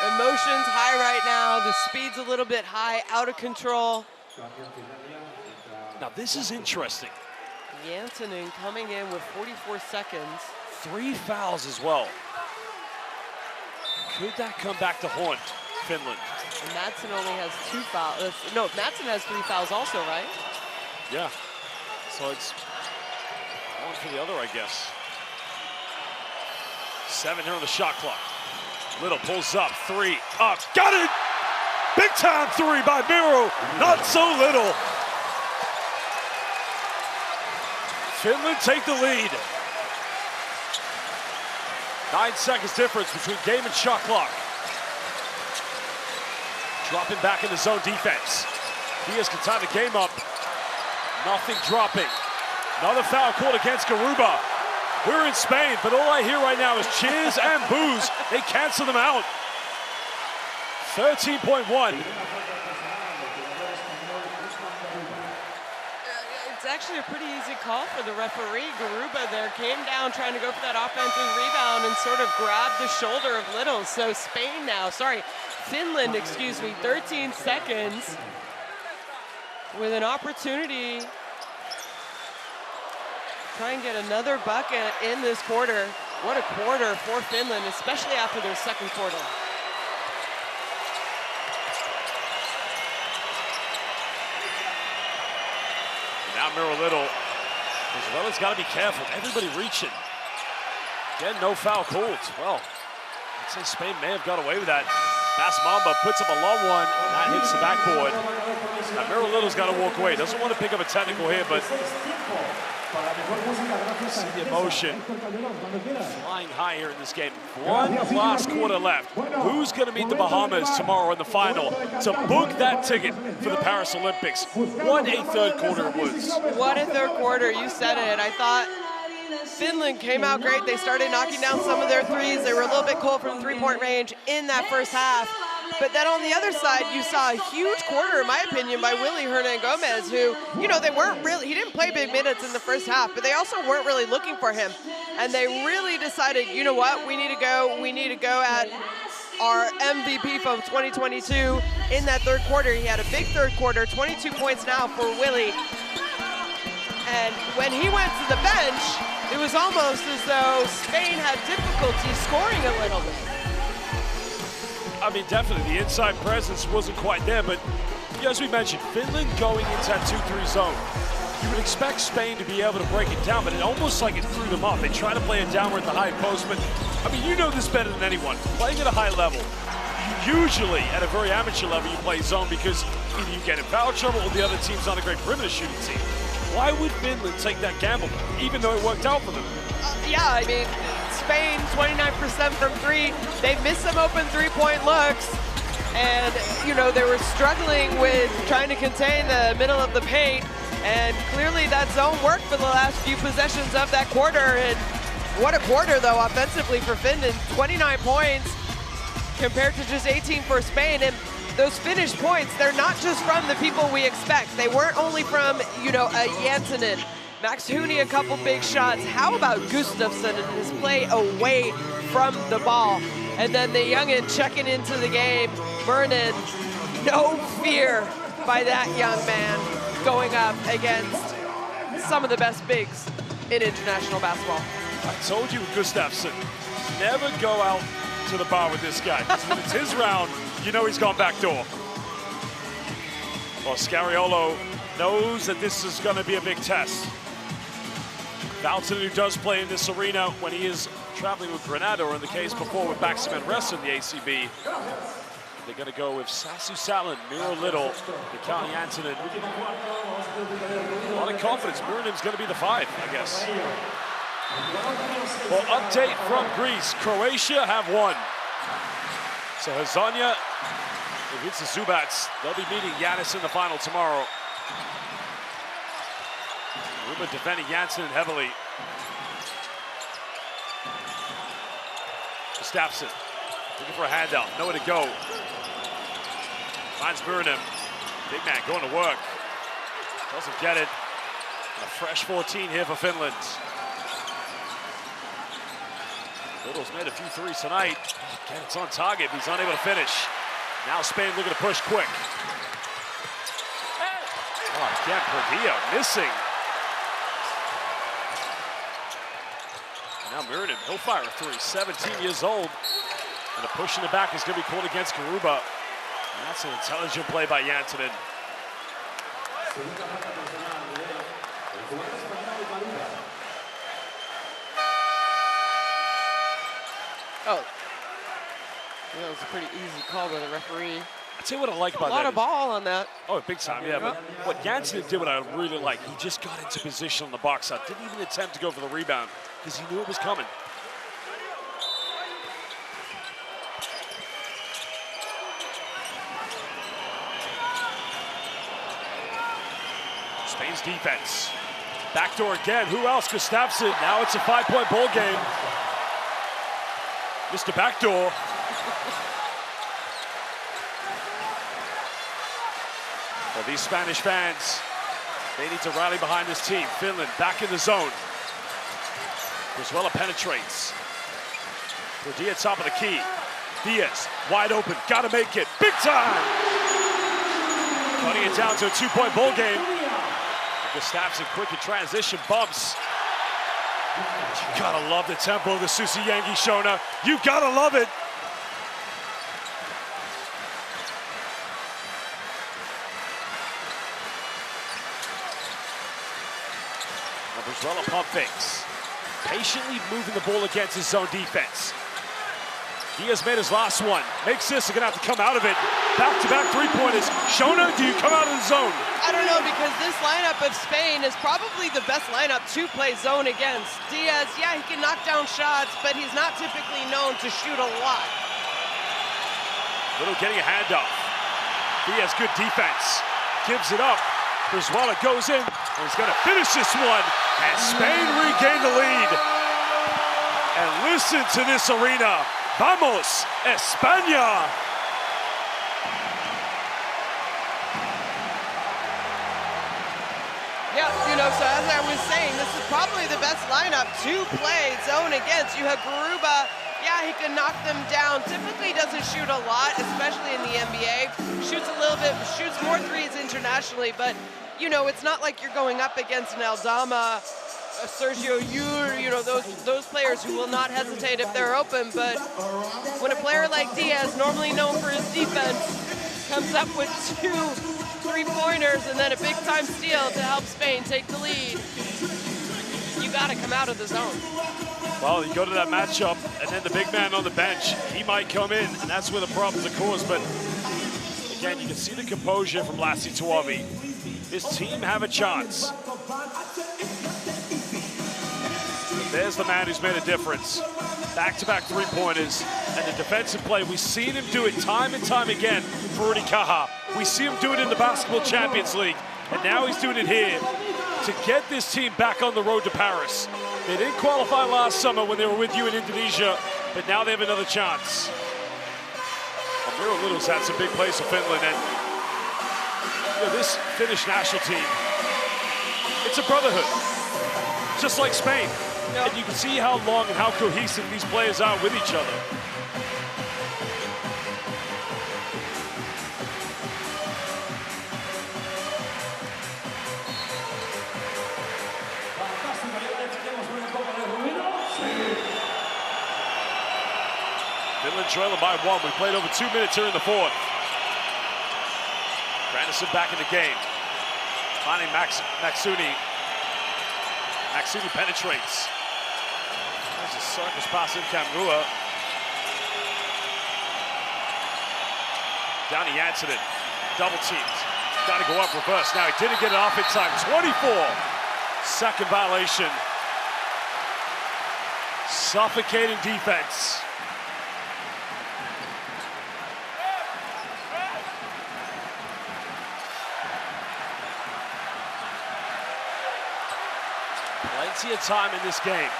Emotions high right now. The speed's a little bit high, out of control. Now this is interesting. Janssenen coming in with 44 seconds. 3 fouls as well. Could that come back to haunt Finland? And Madsen only has 2 fouls. No, Madsen has 3 fouls also, right? Yeah. So it's one for the other, I guess. 7 here on the shot clock. Little pulls up, 3 up, got it! Big time 3 by Miro, not so little. Finland take the lead. 9 seconds difference between game and shot clock. Dropping back in the zone defense. Diaz can tie the game up. Nothing dropping. Another foul called against Garuba. We're in Spain, but all I hear right now is cheers and boos. They cancel them out. 13.1. It's actually a pretty easy call for the referee. Garuba there came down trying to go for that offensive rebound and sort of grabbed the shoulder of Little. So Spain now, Finland, 13 seconds with an opportunity. Try and get another bucket in this quarter. What a quarter for Finland, especially after their second quarter. now Miro Little. Venezuela's got to be careful. Everybody reaching. Again, no foul called. Well, I'd say Spain may have got away with that. Bass Mamba puts up a long one, and that hits the backboard. Now Miro Little's got to walk away. Doesn't want to pick up a technical here, but see the emotion flying high here in this game. One last quarter left. Who's going to meet the Bahamas tomorrow in the final to book that ticket for the Paris Olympics? What a third quarter it was. What a third quarter, you said it. I thought Finland came out great. They started knocking down some of their threes. They were a little bit cold from three-point range in that first half. But then on the other side, you saw a huge quarter, in my opinion, by Willy Hernan-Gomez, who, you know, they weren't really, he didn't play big minutes in the first half, but they also weren't really looking for him. And they really decided, you know what, we need to go at our MVP from 2022 in that third quarter. He had a big third quarter, 22 points now for Willy. And when he went to the bench, it was almost as though Spain had difficulty scoring a little bit. I mean, definitely, the inside presence wasn't quite there, but as we mentioned, Finland going into that 2-3 zone. You would expect Spain to be able to break it down, but it almost like it threw them off. They try to play it downward at the high post, but I mean, you know this better than anyone. Playing at a high level, usually at a very amateur level, you play zone because either you get in foul trouble or the other team's not a great perimeter shooting team. Why would Finland take that gamble, even though it worked out for them? Yeah, I mean, Spain, 29% from three. They missed some open three-point looks. And, you know, they were struggling with trying to contain the middle of the paint. And clearly that zone worked for the last few possessions of that quarter. And what a quarter, though, offensively for Finland. 29 points compared to just 18 for Spain. And those finished points, they're not just from the people we expect. They weren't only from, you know, a Janssenen. Max Hooney, a couple big shots. How about Gustafsson and his play away from the ball? And then the youngin checking into the game, Vernon. No fear by that young man going up against some of the best bigs in international basketball. I told you, Gustafsson, never go out to the bar with this guy. When it's his round, you know he's gone back door. Well, Scariolo knows that this is going to be a big test. Valton, who does play in this arena when he is traveling with Granada, or in the case before with Maxim and Ressa in the ACB. They're going to go with Sasu Salin, Miro Little, Mikhail Janssenen. A lot of confidence. Mironim's going to be the 5, I guess. Well, update from Greece. Croatia have won. So Hazonia, if it's the Zubats, they'll be meeting Giannis in the final tomorrow. Ruben defending Janssenen heavily. Gustafsson looking for a handout, nowhere to go. Finds Mironim. Big man going to work. Doesn't get it. A fresh 14 here for Finland. Little's made a few threes tonight. Again, it's on target, but he's unable to finish. Now Spain looking to push quick. Oh, again, Padilla missing. Now Mironim, he'll fire a 3, 17 years old. And a push in the back is going to be called against Garuba. And that's an intelligent play by Janssenen. Oh, that was a pretty easy call by the referee. I'll tell you what I like about that. A lot of ball on that. Oh, big time, yeah. But what Janssenen did, what I really like, he just got into position on the box out. Didn't even attempt to go for the rebound because he knew it was coming. Spain's defense. Backdoor again. Who else? Gustafsson. Now it's a 5-point ball game. Mr. Backdoor. Well, these Spanish fans, they need to rally behind this team. Finland back in the zone. Brizuela penetrates. Padilla top of the key. Diaz wide open, gotta make it, big time! Cutting it down to a 2-point ball game. Gustafsson quick in transition, bumps. You gotta love the tempo of the Susi Yengi Shona. You gotta love it. Brizuela pump fakes. Patiently moving the ball against his zone defense. Diaz made his last one. Makes this, they're gonna have to come out of it. Back-to-back three-pointers. Shona, do you come out of the zone? I don't know, because this lineup of Spain is probably the best lineup to play zone against. Diaz, yeah, he can knock down shots, but he's not typically known to shoot a lot. Little getting a handoff. Diaz, good defense. Gives it up. Brizuela goes in, and he's gonna finish this one, and Spain regain the lead. And listen to this arena. Vamos, España! Yeah, you know, so as I was saying, this is probably the best lineup to play zone against. You have Garuba, yeah, he can knock them down. Typically doesn't shoot a lot, especially in the NBA. Shoots a little bit, shoots more threes internationally, but you know, it's not like you're going up against an Aldama, Sergio Yul, you know, those players who will not hesitate if they're open. But when a player like Diaz, normally known for his defense, comes up with 2 3-pointers and then a big-time steal to help Spain take the lead, you got to come out of the zone. Well, you go to that matchup, and then the big man on the bench, he might come in, and that's where the problems are caused. But again, you can see the composure from Lassi Tuavi. His team have a chance. There's the man who's made a difference. Back-to-back three-pointers, and the defensive play, we've seen him do it time and time again for Rudy Caja. We see him do it in the Basketball Champions League, and now he's doing it here to get this team back on the road to Paris. They didn't qualify last summer when they were with you in Indonesia, but now they have another chance. Amiro Little's had some big plays for Finland, and you know, this Finnish national team, it's a brotherhood, just like Spain. No. And you can see how long and how cohesive these players are with each other. Finland trailing by 1. We played over 2 minutes here in the fourth. Grandison back in the game. Finding Maxuni. Maxuni penetrates. There's a circus pass in Kamrua. Down to Janssen. Double teamed. Got to go up reverse. Now he didn't get it off in time. 24. Second violation. Suffocating defense. Plenty of time in this game.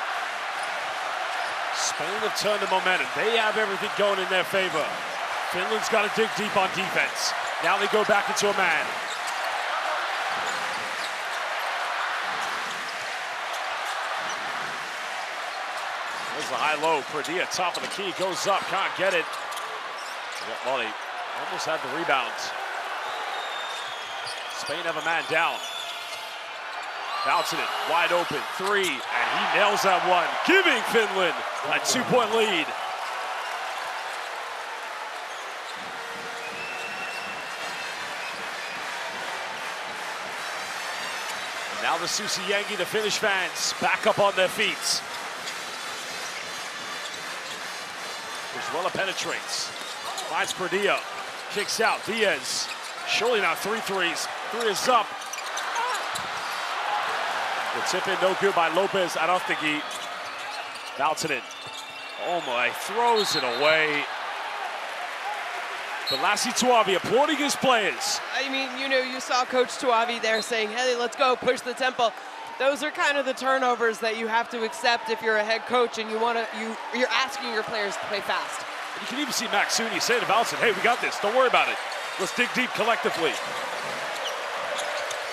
Spain have turned the momentum. They have everything going in their favor. Finland's got to dig deep on defense. Now they go back into a man. There's the high-low. Perdia, top of the key, goes up, can't get it. Well, they almost had the rebounds. Spain have a man down. Bouncing it, wide open, 3, and he nails that one, giving Finland a 2-point lead. And now the Susi Yengi, the Finnish fans, back up on their feet. Brizuela penetrates, finds Perdia, kicks out, Diaz, surely now 3 threes, 3 is up. The tip in no good by Lopez Arostegui. Bouncing it. Oh my, throws it away. But Lassi Tuavi applauding his players. I mean, you know, you saw Coach Tuavi there saying, hey, let's go, push the tempo. Those are kind of the turnovers that you have to accept if you're a head coach and you're asking your players to play fast. You can even see Maxuni say to Bouncing, hey, we got this, don't worry about it. Let's dig deep collectively.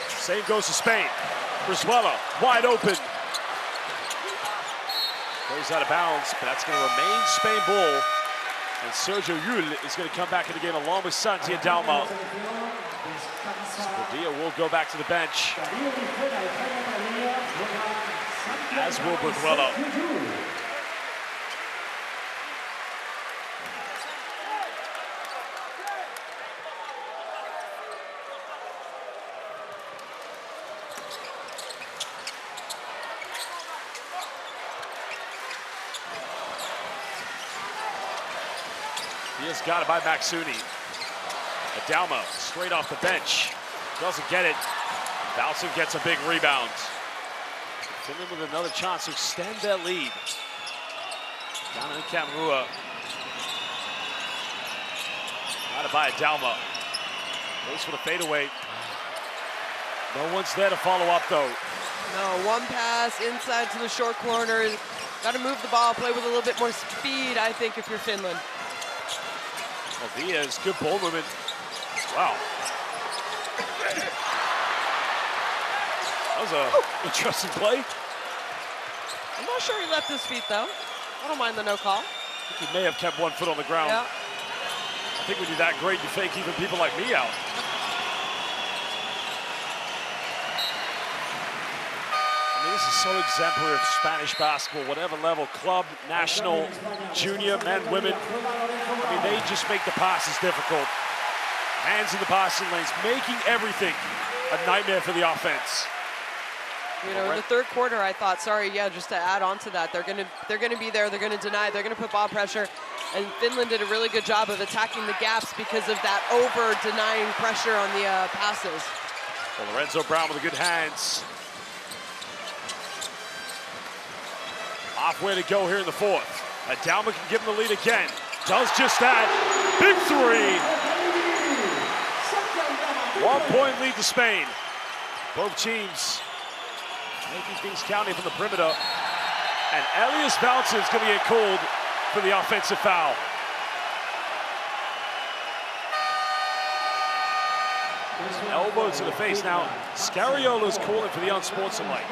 Same goes to Spain. Brizuela, wide open. Goes out of bounds, but that's going to remain Spain ball. And Sergio Yul is going to come back in the game along with Santi and Dalma. Padilla will go back to the bench. As will Brizuela. Just got it by Maksuni. Adalma straight off the bench. Doesn't get it. Valtson gets a big rebound. Finland with another chance to extend their lead. Down in Kamrua. Got it by Adalma. Goes for the fadeaway. No one's there to follow up though. No, one pass inside to the short corner. Got to move the ball, play with a little bit more speed, I think, if you're Finland. Well, Diaz, good ball movement. Wow. That was an interesting play. I'm not sure he left his feet, though. I don't mind the no call. I think he may have kept one foot on the ground. Yeah. I think when you're that great, you fake even people like me out. I mean, this is so exemplary of Spanish basketball, whatever level, club, national, junior, men, women. I mean, they just make the passes difficult. Hands in the passing lanes, making everything a nightmare for the offense. You know, in the third quarter, I thought, just to add on to that, they're gonna be there, they're gonna deny, they're gonna put ball pressure, and Finland did a really good job of attacking the gaps because of that over-denying pressure on the passes. Well, Lorenzo Brown with the good hands. Halfway to go here in the fourth. Adalma can give him the lead again. Does just that. Big three. 1 point lead to Spain. Both teams making things counting from the perimeter. And Elias Valtson is going to get called for the offensive foul. Elbow to the face. Now, Scariolo's calling for the unsportsmanlike.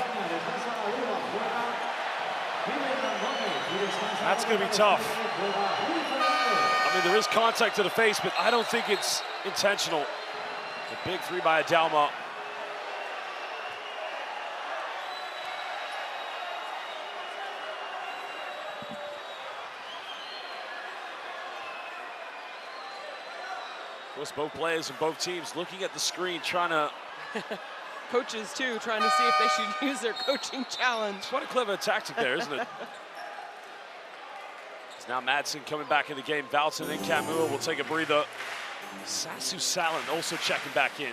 That's going to be tough. I mean, there is contact to the face, but I don't think it's intentional. The big three by Adalma. Of course, both players and both teams looking at the screen, trying to... Coaches, too, trying to see if they should use their coaching challenge. What a clever tactic there, isn't it? It's now Madsen coming back in the game. Valtson and Kamua will take a breather. Sasu Salin also checking back in.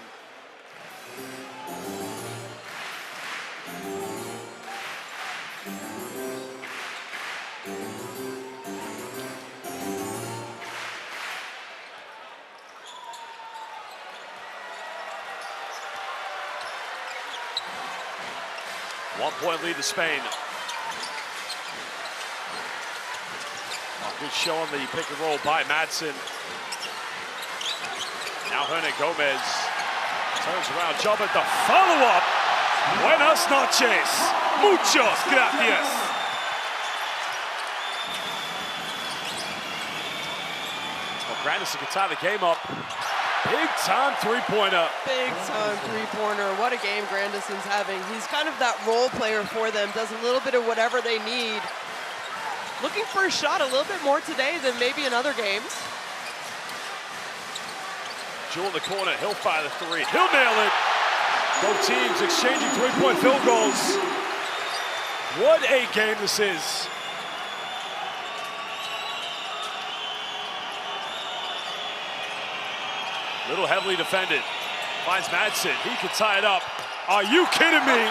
One-point lead to Spain. Oh, good show on the pick and roll by Madsen. Now Hernan Gomez turns around, job at the follow-up. Buenas noches, muchos gracias. Well, Grandison can tie the game up. Big time three-pointer. Big time three-pointer. What a game Grandison's having. He's kind of that role player for them, does a little bit of whatever they need. Looking for a shot a little bit more today than maybe in other games. Jewel in the corner, he'll fire the three. He'll nail it. Both teams exchanging three-point field goals. What a game this is. Little heavily defended. Finds Madsen. He can tie it up. Are you kidding me?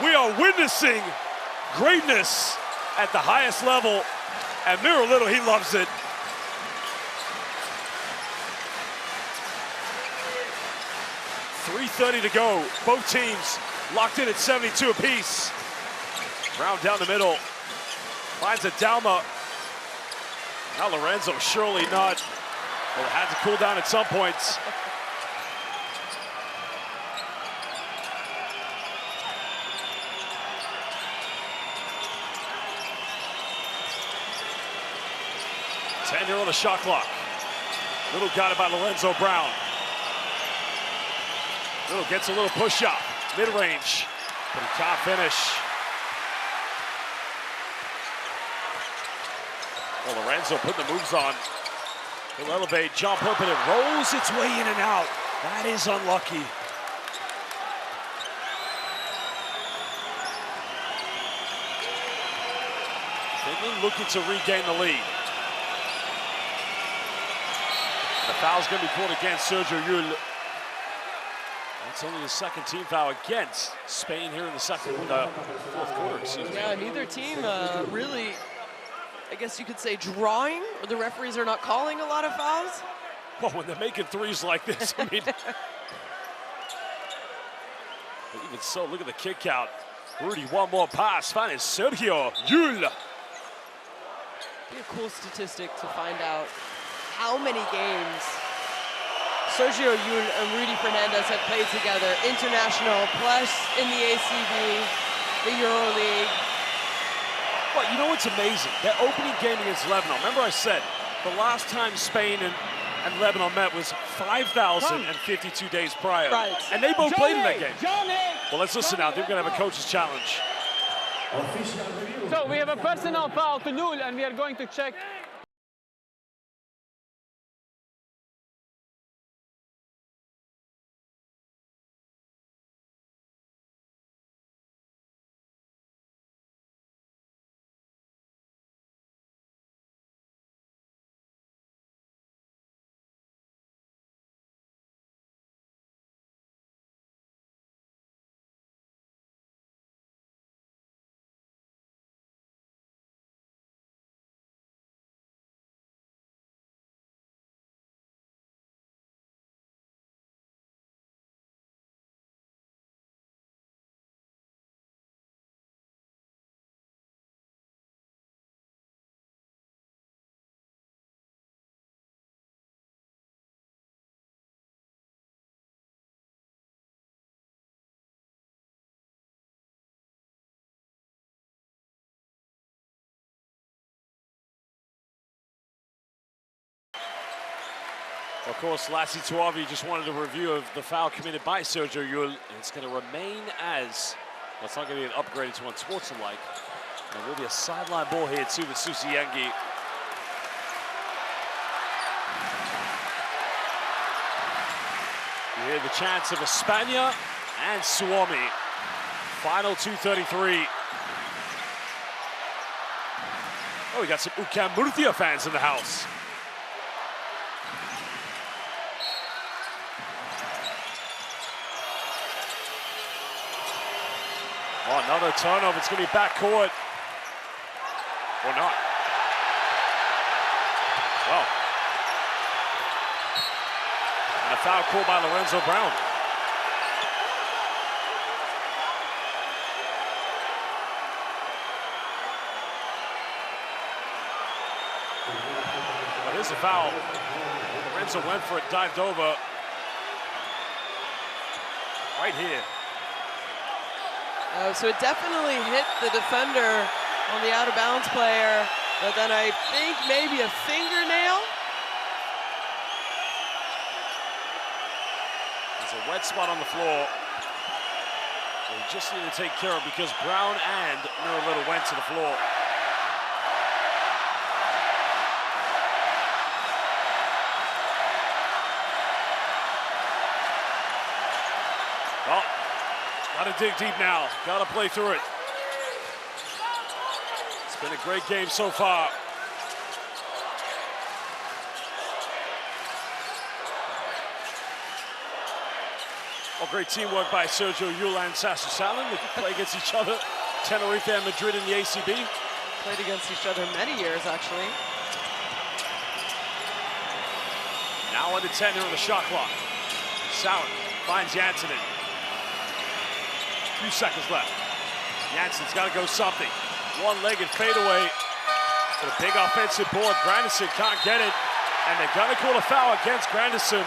We are witnessing greatness at the highest level. And Miro Little, he loves it. .330 to go. Both teams locked in at 72 apiece. Brown down the middle. Finds Adalma. Now Lorenzo, surely not. Well, it had to cool down at some points. Ten on the shot clock. Little got it by Lorenzo Brown. Little gets a little push up, mid-range, but he can't finish. Well, Lorenzo putting the moves on. He'll elevate, jump up, and it rolls its way in and out. That is unlucky. Finland looking to regain the lead. foul's going to be called against Sergio Llull. That's only the second team foul against Spain here in the fourth quarter, excuse me. Yeah, neither team really, I guess you could say, drawing, or the referees are not calling a lot of fouls. Well, when they're making threes like this, I mean. Even so, look at the kick out. Rudy, one more pass, finding Sergio Llull. Be a cool statistic to find out how many games Sergio Llull and Rudy Fernandez have played together, international, plus in the ACB, the EuroLeague. Well, you know what's amazing? Their opening game against Lebanon. Remember I said the last time Spain and Lebanon met was 5,052 days prior. Right. And they both played in that game. Well, let's listen now. They're going to have a coach's challenge. So we have a personal foul to Llull, and we are going to check. Of course, Lassie Tuavi just wanted a review of the foul committed by Sergio Llull. And it's going to remain as, well, it's not going to get upgraded to unsportsmanlike. There will be a sideline ball here to the Susiyengi. You hear the chants of Espana and Suomi. Final 2:33. Oh, we got some UCAM Murcia fans in the house. Oh, another turnover. It's going to be backcourt. Or not. Well. And a foul called by Lorenzo Brown. Well, here's a foul. Lorenzo went for it, dived over. Right here. So it definitely hit the defender on the out-of-bounds player, but then I think maybe a fingernail. There's a wet spot on the floor. We just need to take care of because Brown and Muralito went to the floor. Well, got to dig deep now. Got to play through it. It's been a great game so far. Well, great teamwork by Sergio Llull and Sassu Salin. They play against each other. Tenerife and Madrid in the ACB. Played against each other many years, actually. Now under 10 here on the shot clock. Salin finds Janssenen. 2 seconds left. Janssen's got to go something. One-legged fadeaway. But a big offensive board. Grandison can't get it. And they're going to call a foul against Grandison.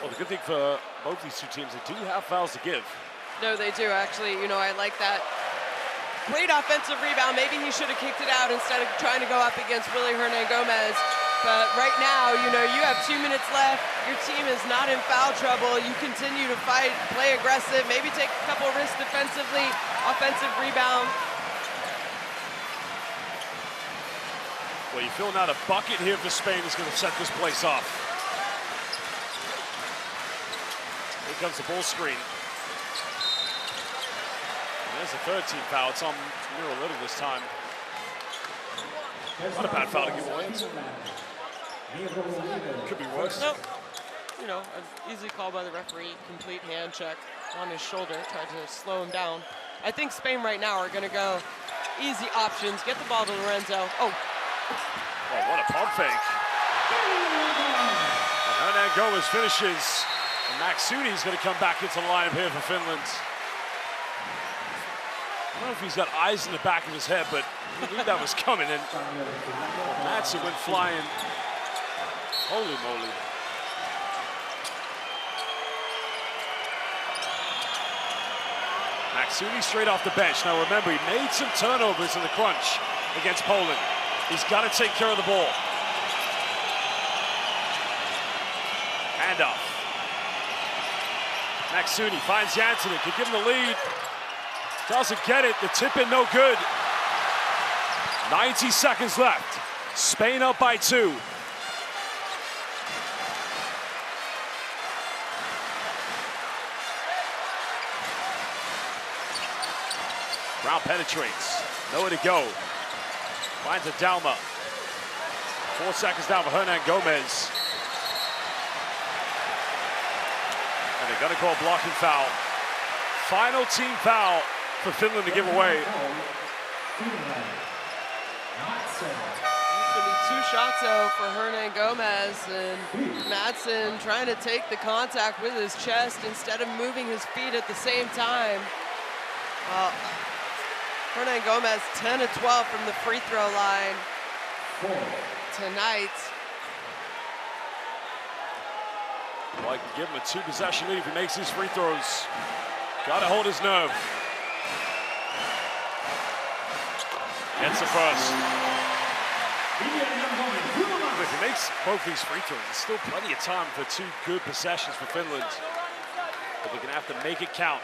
Well, the good thing for both these two teams, they do have fouls to give. No, they do, actually. You know, I like that. Great offensive rebound. Maybe he should have kicked it out instead of trying to go up against Willy Hernan Gomez. But right now, you know, you have 2 minutes left. Your team is not in foul trouble. You continue to fight, play aggressive, maybe take a couple risks defensively, offensive rebound. Well, you're filling out a bucket here for Spain is going to set this place off. Here comes the ball screen. There's the third team foul. It's on Miro Little this time. Not a bad foul to give away. Could be worse. Nope. You know, easily called by the referee. Complete hand check on his shoulder. Tried to slow him down. I think Spain right now are going to go easy options. Get the ball to Lorenzo. Oh, what a pump fake. And Hernan Gomez finishes. And Max Suni's going to come back into the lineup here for Finland. I don't know if he's got eyes in the back of his head, but he knew that was coming. And Madsen went flying. Holy moly. Max Suni straight off the bench. Now remember, he made some turnovers in the crunch against Poland. He's got to take care of the ball. Handoff. Max Suni finds Jansen, could give him the lead. Doesn't get it, the tip in no good. 90 seconds left. Spain up by 2. Brown penetrates, nowhere to go. Finds a Dalma. 4 seconds down for Hernan Gomez. And they're gonna call a blocking foul. Final team foul for Finland to give away. It's gonna be 2 shots out for Hernan Gomez, and Madsen trying to take the contact with his chest instead of moving his feet at the same time. Hernan Gomez 10 of 12 from the free throw line tonight. Well, I can give him a 2-possession lead if he makes these free throws. Gotta hold his nerve. Gets the first. If he makes both these free throws, there's still plenty of time for 2 good possessions for Finland. But they're gonna have to make it count.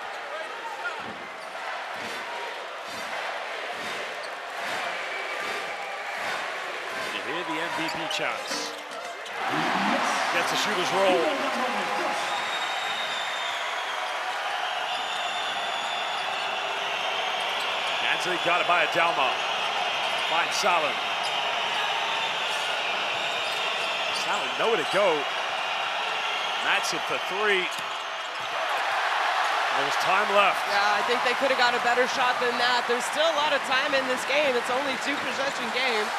Hear the MVP chants. Gets a shooter's roll. Anthony got it by a Dalma. Finds Salin. Salin nowhere to go. Madsen for 3. There was time left. Yeah, I think they could have got a better shot than that. There's still a lot of time in this game. It's only 2-possession game.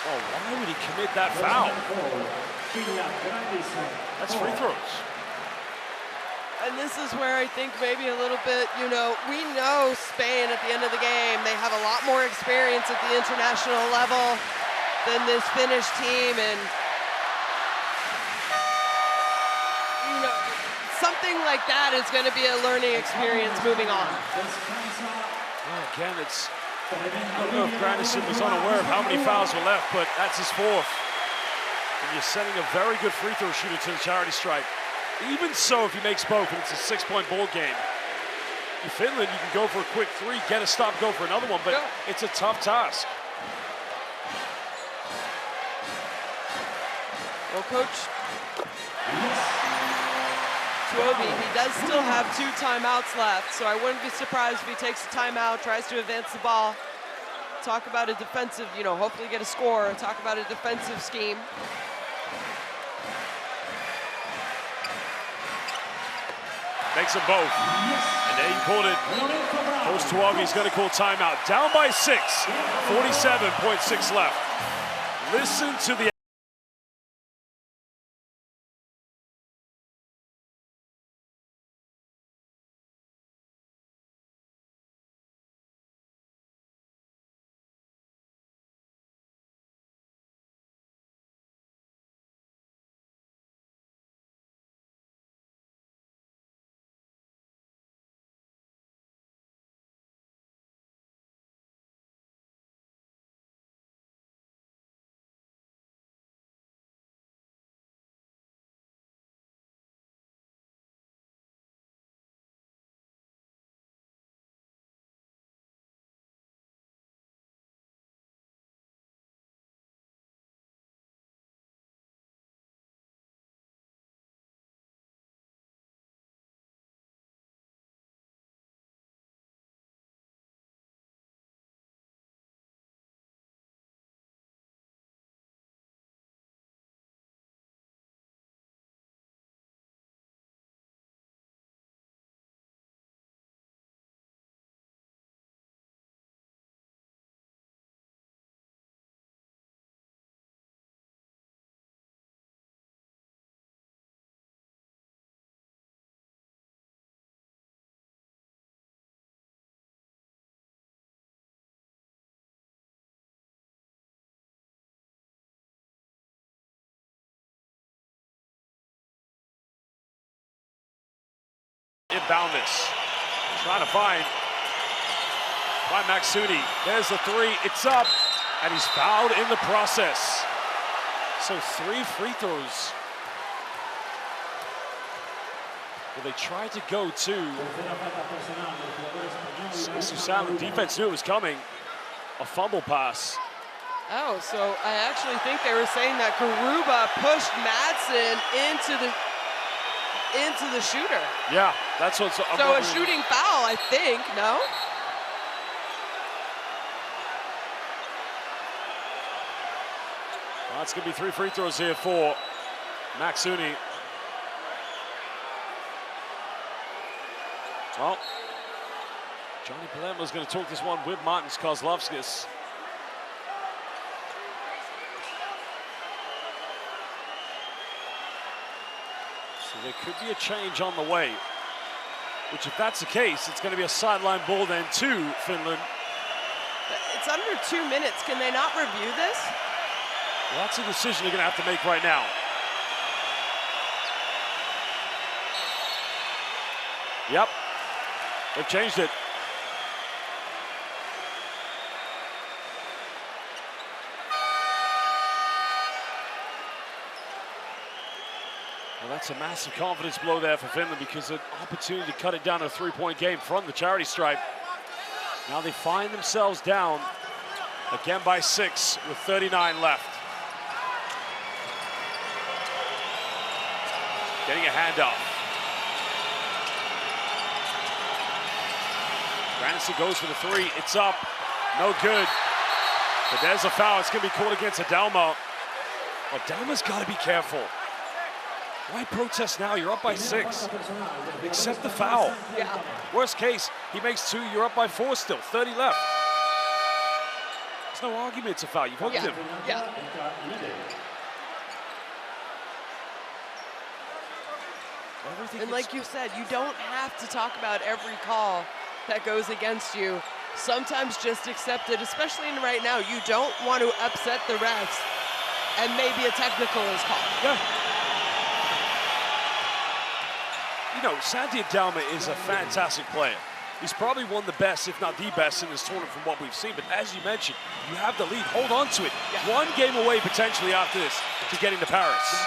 Oh, why would he commit that foul? That's free throws. And this is where I think maybe a little bit, you know, we know Spain at the end of the game, they have a lot more experience at the international level than this Finnish team. And, you know, something like that is going to be a learning experience moving on. Well, again, I don't know if Granderson was unaware of how many fouls were left, but that's his 4th. And you're sending a very good free throw shooter to the charity stripe. Even so, if he makes both, and it's a 6-point ball game. In Finland, you can go for a quick 3, get a stop, go for another one, but it's a tough task. Well, Coach Tuovi, he does still have 2 timeouts left, so I wouldn't be surprised if he takes a timeout, tries to advance the ball, talk about a defensive, you know, hopefully get a score, talk about a defensive scheme. Makes them both. And there you called it. Coach Tuovi's going to call timeout. Down by 6, 47.6 left. Listen to the Inbound this. Trying to find by Maxuni. There's the three. It's up. And he's fouled in the process. So 3 free throws. Well, they tried to go to Susan. Defense knew it was coming. A fumble pass. Oh, so I actually think they were saying that Garuba pushed Madsen into the shooter. Yeah, that's what's. So a shooting foul, I think. No. Well, it's going to be 3 free throws here for Maxuni. Well, Johnny Palermo's going to talk this one with Martins Kozlovskis. So there could be a change on the way, which if that's the case, it's going to be a sideline ball then to Finland. It's under 2 minutes. Can they not review this? Well, that's a decision they're going to have to make right now. Yep, they've changed it. Well, that's a massive confidence blow there for Finland because an opportunity to cut it down to a 3-point game from the charity stripe. Now they find themselves down again by 6 with 39 left. Getting a handoff. Granison goes for the 3. It's up. No good. But there's a foul. It's going to be called against Adelma. Well, Adelma's got to be careful. Why protest now? You're up by 6. Accept the foul. Yeah. Worst case, he makes 2. You're up by 4 still. 30 left. There's no argument. It's a foul. You've hooked him. Yeah. And like you said, you don't have to talk about every call that goes against you. Sometimes just accept it, especially right now. You don't want to upset the refs, and maybe a technical is called. Yeah. You know, Santi Adelma is a fantastic player. He's probably one of the best, if not the best, in this tournament from what we've seen. But as you mentioned, you have the lead. Hold on to it. Yeah. 1 game away potentially after this to getting to Paris.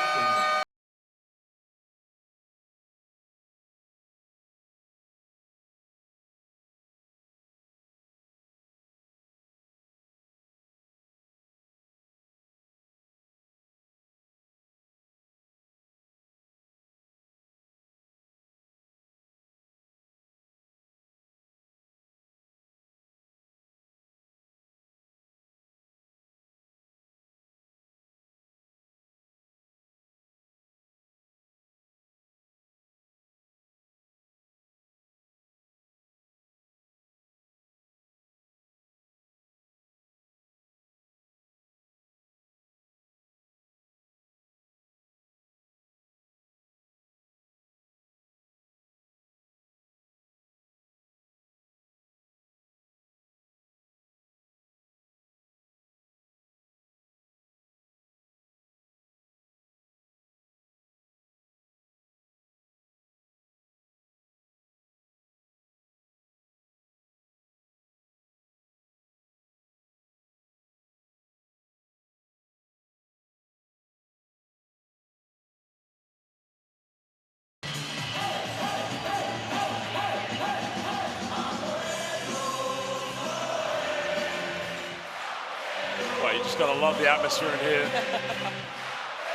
You just gotta love the atmosphere in here.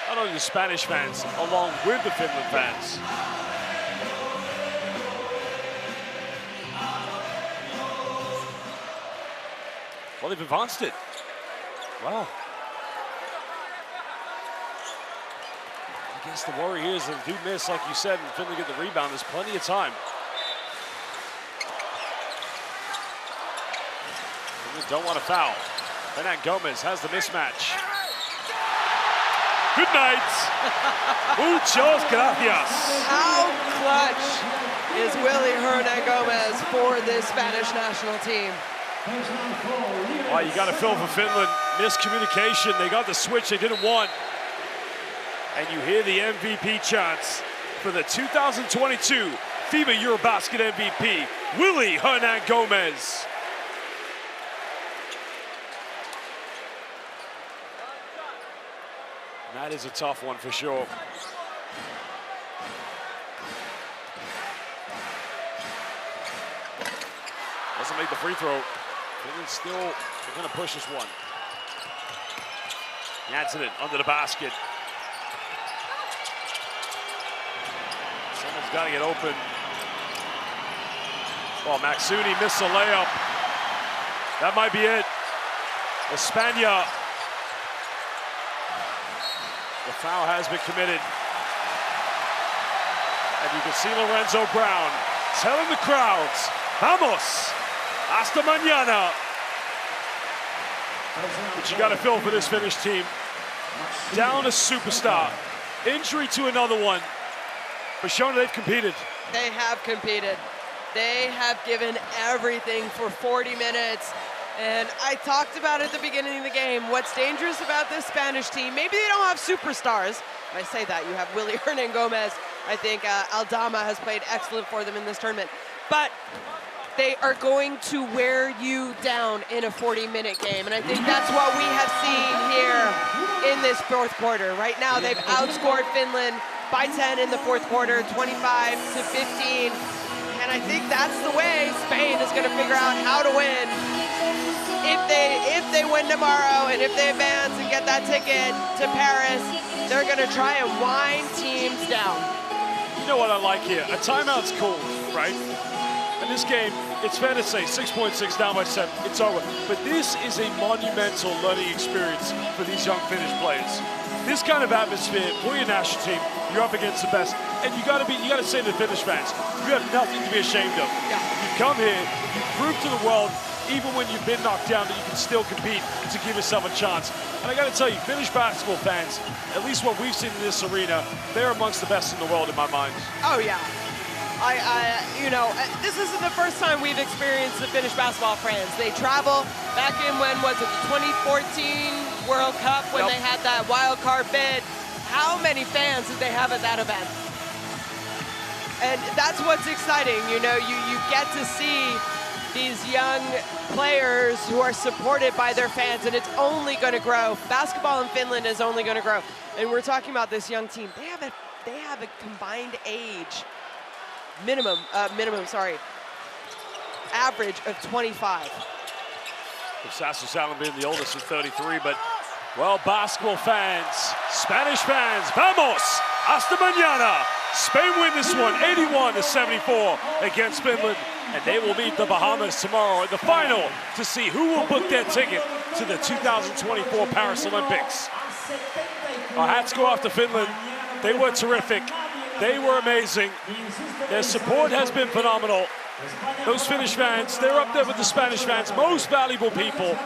Not only the Spanish fans, along with the Finland fans. Well, they've advanced it. Wow. I guess the worry here is that they do miss, like you said, and Finland get the rebound. There's plenty of time. Finland don't want to foul. Hernan Gomez has the mismatch. Good night. Muchos gracias. How clutch is Willy Hernan Gomez for this Spanish national team? Well, you got to feel for Finland. Miscommunication. They got the switch they didn't want. And you hear the MVP chants for the 2022 FIBA Eurobasket MVP, Willy Hernan Gomez. And that is a tough one for sure. Doesn't make the free throw. Finland still, they're gonna push this one. Janssen under the basket. Someone's gotta get open. Well, Maxuni missed a layup. That might be it. Espana. The foul has been committed. And you can see Lorenzo Brown telling the crowds, vamos, hasta mañana. But you got to feel for this Finnish team. Down a superstar. Injury to another one. But showing they've competed. They have competed. They have given everything for 40 minutes. And I talked about at the beginning of the game, what's dangerous about this Spanish team, maybe they don't have superstars. When I say that, you have Willy Hernan Gomez. I think Aldama has played excellent for them in this tournament. But they are going to wear you down in a 40-minute game. And I think that's what we have seen here in this fourth quarter. Right now, they've outscored Finland by 10 in the fourth quarter, 25-15. And I think that's the way Spain is going to figure out how to win. If they win tomorrow and if they advance and get that ticket to Paris, they're going to try and wind teams down. You know what I like here? A timeout's cool, right? In this game, it's fair to say 6.6 down by 7, it's over. But this is a monumental learning experience for these young Finnish players. This kind of atmosphere for your national team, you're up against the best, and you got to say to the Finnish fans, you have nothing to be ashamed of. Yeah. You come here, you prove to the world, even when you've been knocked down, that you can still compete to give yourself a chance. And I got to tell you, Finnish basketball fans, at least what we've seen in this arena, they're amongst the best in the world in my mind. Oh yeah. This isn't the first time we've experienced the Finnish basketball fans. They travel back in, when was it, the 2014 World Cup, when they had that wild card bid. How many fans did they have at that event? And that's what's exciting, you get to see these young players who are supported by their fans, and it's only going to grow. Basketball in Finland is only going to grow. And we're talking about this young team. They have a combined age, average of 25. Sassuolo being the oldest with 33, but, well, basketball fans, Spanish fans, vamos, hasta mañana. Spain win this one, 81-74 against Finland, and they will meet the Bahamas tomorrow in the final to see who will book their ticket to the 2024 Paris Olympics. Our hats go off to Finland. They were terrific. They were amazing. Their support has been phenomenal. Those Finnish fans, they're up there with the Spanish fans, most valuable people.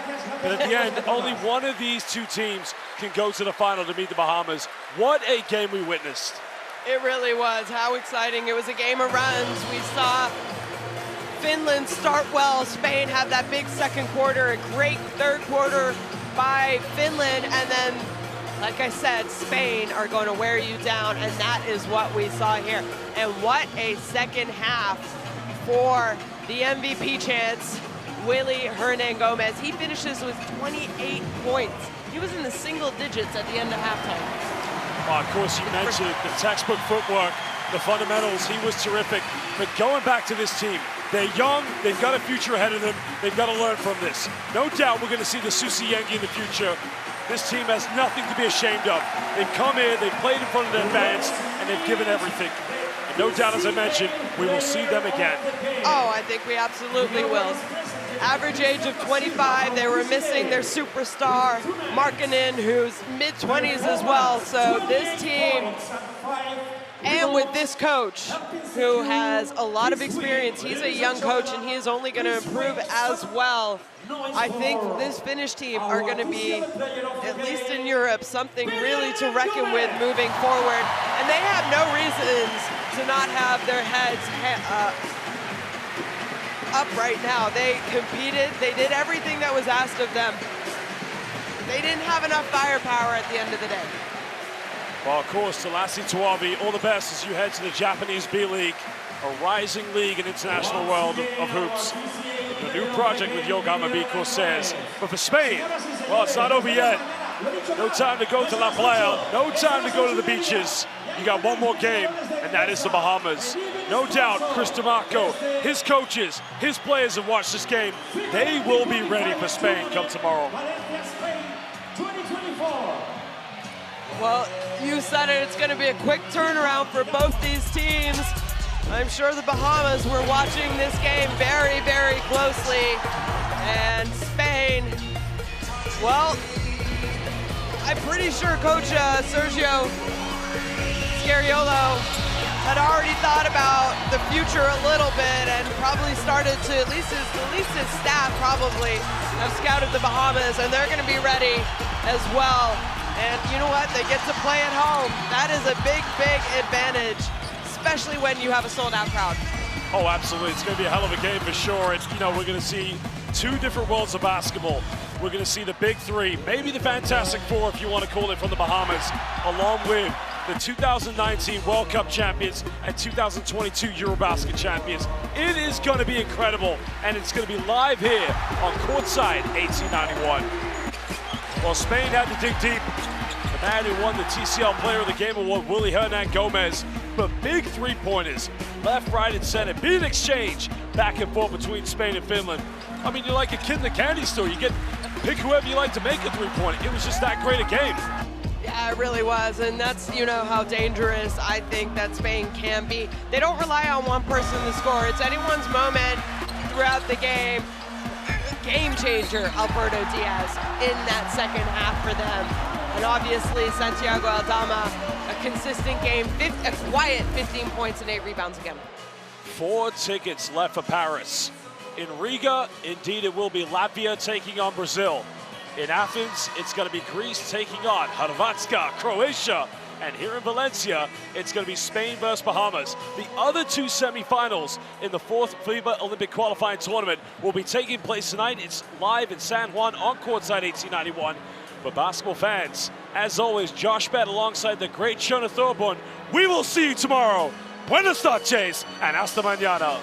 But at the end, only one of these two teams can go to the final to meet the Bahamas. What a game we witnessed. It really was. How exciting. It was a game of runs. We saw Finland start well. Spain have that big second quarter, a great third quarter by Finland, and then, like I said, Spain are going to wear you down, and that is what we saw here. And what a second half for the MVP chance, Willy Hernan Gomez. He finishes with 28 points. He was in the single digits at the end of halftime. Well, of course, you mentioned the textbook footwork, the fundamentals. He was terrific. But going back to this team, they're young, they've got a future ahead of them, they've got to learn from this. No doubt we're going to see the Susi Yengi in the future. This team has nothing to be ashamed of. They've come in, they've played in front of their fans, and they've given everything. And no doubt, as I mentioned, we will see them again. Oh, I think we absolutely will. Average age of 25, they were missing their superstar, Markkanen, who's mid-20s as well. So this team, and with this coach, who has a lot of experience, he's a young coach, and he is only going to improve as well. I think this Finnish team are going to be, at least in Europe, something really to reckon with moving forward. And they have no reasons to not have their heads up right now. They competed, they did everything that was asked of them. They didn't have enough firepower at the end of the day. Well, of course, to Lassi Tuovi, all the best as you head to the Japanese B-League. a rising league in international world of hoops. A new project with Yoga Mabiko says. But for Spain, well, it's not over yet. No time to go to La Playa. No time to go to the beaches. You got one more game, and that is the Bahamas. No doubt, Chris DeMarco, his coaches, his players have watched this game. They will be ready for Spain come tomorrow. Well, you said it, it's going to be a quick turnaround for both these teams. I'm sure the Bahamas were watching this game very, very closely. And Spain, well, I'm pretty sure Coach Sergio Scariolo had already thought about the future a little bit and probably started to, at least his staff probably have scouted the Bahamas, and they're going to be ready as well. And you know what? They get to play at home. That is a big, big advantage, especially when you have a sold-out crowd. Oh, absolutely. It's going to be a hell of a game for sure. And, you know, we're going to see two different worlds of basketball. We're going to see the big three, maybe the Fantastic Four, if you want to call it, from the Bahamas, along with the 2019 World Cup champions and 2022 Eurobasket champions. It is going to be incredible, and it's going to be live here on courtside 1891. Well, Spain had to dig deep. The man who won the TCL Player of the Game Award, Willy Hernan Gomez, but big three-pointers, left, right, and center. Be an exchange back and forth between Spain and Finland. I mean, you're like a kid in the candy store. You pick whoever you like to make a three-pointer. It was just that great a game. Yeah, it really was, and that's, you know, how dangerous I think that Spain can be. They don't rely on one person to score. It's anyone's moment throughout the game. Game changer, Alberto Diaz, in that second half for them. And obviously, Santiago Aldama, a consistent game, a quiet 15 points and 8 rebounds again. 4 tickets left for Paris. In Riga, indeed, it will be Latvia taking on Brazil. In Athens, it's going to be Greece taking on Hrvatska, Croatia. And here in Valencia, it's going to be Spain versus Bahamas. The other 2 semifinals in the 4th FIBA Olympic qualifying tournament will be taking place tonight. It's live in San Juan on courtside 1891. For basketball fans, as always, Josh Bett alongside the great Shona Thorburn. We will see you tomorrow. Buenas noches and hasta mañana.